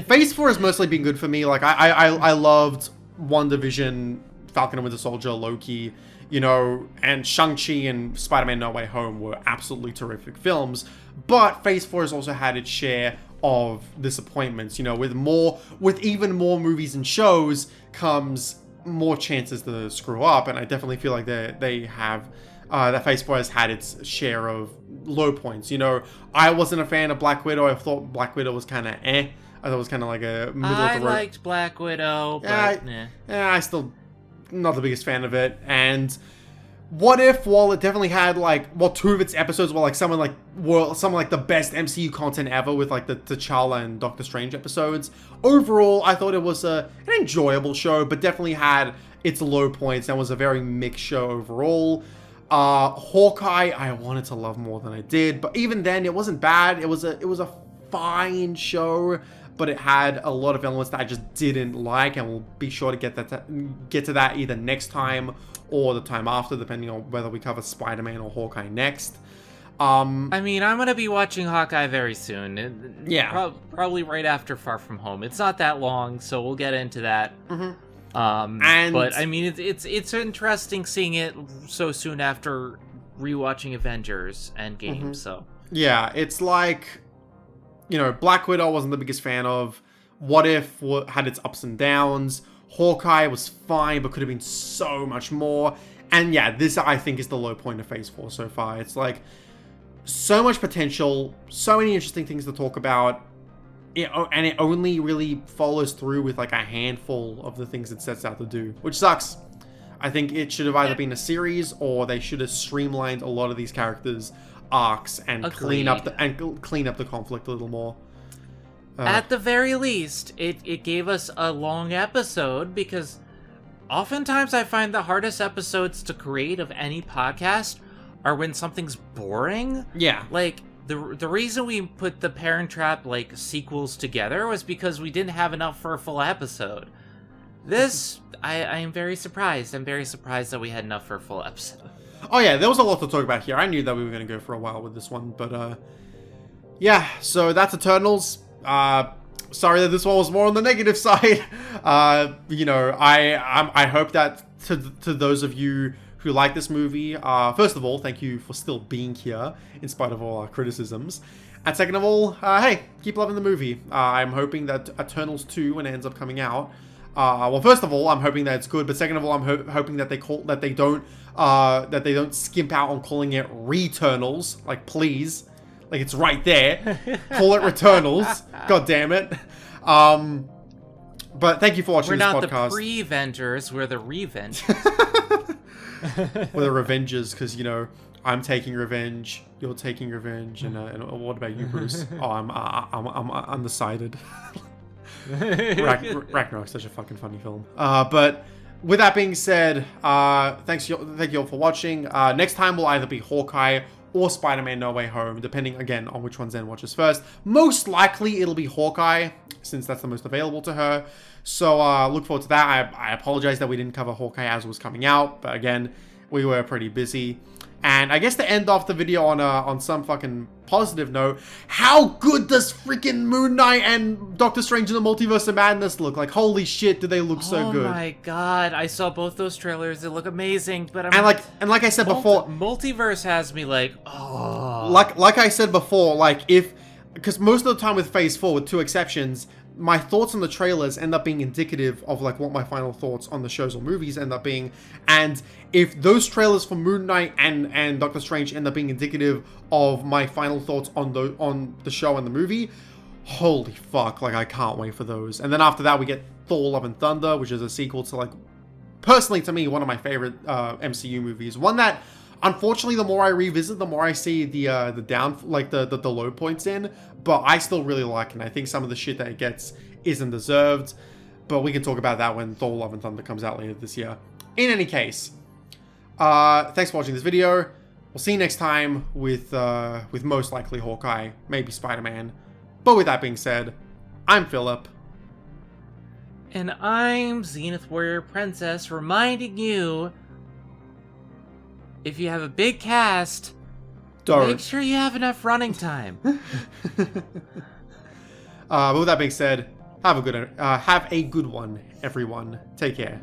Phase 4 has mostly been good for me. Like, I loved WandaVision, Falcon and Winter Soldier, Loki. you know, and Shang-Chi and Spider-Man No Way Home were absolutely terrific films, but Phase 4 has also had its share of disappointments. You know, with even more movies and shows comes more chances to screw up, and I definitely feel like they have that Phase 4 has had its share of low points. You know, I wasn't a fan of Black Widow. I thought Black Widow was kind of I thought it was kind of like a middle of the road. I liked Black Widow, but I still not the biggest fan of it. And What If, while it definitely had two of its episodes were like some of the best MCU content ever with like the T'Challa and Doctor Strange episodes. Overall, I thought it was an enjoyable show, but definitely had its low points and was a very mixed show overall. Hawkeye, I wanted to love more than I did, but even then, it wasn't bad. It was a fine show, but it had a lot of elements that I just didn't like, and we'll be sure to get to that either next time or the time after, depending on whether we cover Spider-Man or Hawkeye next. I mean, I'm gonna be watching Hawkeye very soon. Yeah, probably right after Far From Home. It's not that long, so we'll get into that. Mm-hmm. But I mean, it's interesting seeing it so soon after rewatching Avengers Endgame. Mm-hmm. So yeah, it's like, you know, Black Widow I wasn't the biggest fan of. What If had its ups and downs. Hawkeye was fine, but could have been so much more. And yeah, this I think is the low point of Phase 4 so far. It's like so much potential, so many interesting things to talk about. And it only really follows through with like a handful of the things it sets out to do, which sucks. I think it should have either been a series, or they should have streamlined a lot of these characters' arcs and clean up the conflict a little more. At the very least, it gave us a long episode, because oftentimes I find the hardest episodes to create of any podcast are when something's boring. Yeah. Like, the reason we put the Parent Trap, like, sequels together was because we didn't have enough for a full episode. This, I am very surprised. I'm very surprised that we had enough for a full episode. Oh yeah, there was a lot to talk about here. I knew that we were going to go for a while with this one, but yeah, so that's Eternals. Sorry that this one was more on the negative side. You know, I hope that to those of you who like this movie, first of all, thank you for still being here in spite of all our criticisms. And second of all, hey, keep loving the movie. I'm hoping that Eternals 2, when it ends up coming out, well, first of all, I'm hoping that it's good, but second of all, I'm hoping that they don't skimp out on calling it Returnals. Like, please. Like, it's right there. Call it Returnals. God damn it. But thank you for watching this podcast. We're not the pre-Vengers, we're the Revengers. We're the Revengers, because, you know, I'm taking revenge, you're taking revenge, and what about you, Bruce? Oh, I'm undecided. Ragnarok's such a fucking funny film. But with that being said, thank you all for watching. Next time will either be Hawkeye or Spider-Man No Way Home, depending, again, on which one Zen watches first. Most likely, it'll be Hawkeye, since that's the most available to her. So, look forward to that. I apologize that we didn't cover Hawkeye as it was coming out, but again, we were pretty busy. And I guess to end off the video on some fucking positive note, how good does freaking Moon Knight and Doctor Strange in the Multiverse of Madness look? Like, holy shit, do they look so good? Oh my god, I saw both those trailers. They look amazing, but like I said before, Multiverse has me like, oh. Like I said before, because most of the time with Phase 4, with two exceptions, my thoughts on the trailers end up being indicative of like what my final thoughts on the shows or movies end up being. And if those trailers for Moon Knight and Doctor Strange end up being indicative of my final thoughts on the show and the movie, holy fuck, like I can't wait for those. And then after that we get Thor Love and Thunder, which is a sequel to, like, personally to me, one of my favorite MCU movies. One that, unfortunately, the more I revisit, the more I see the low points in, but I still really like it, and I think some of the shit that it gets isn't deserved, but we can talk about that when Thor Love and Thunder comes out later this year. In any case, thanks for watching this video. We'll see you next time with most likely Hawkeye, maybe Spider-Man. But with that being said, I'm Philip. And I'm Zenith Warrior Princess, reminding you, if you have a big cast, make sure you have enough running time. But with that being said, have a good one, everyone. Take care.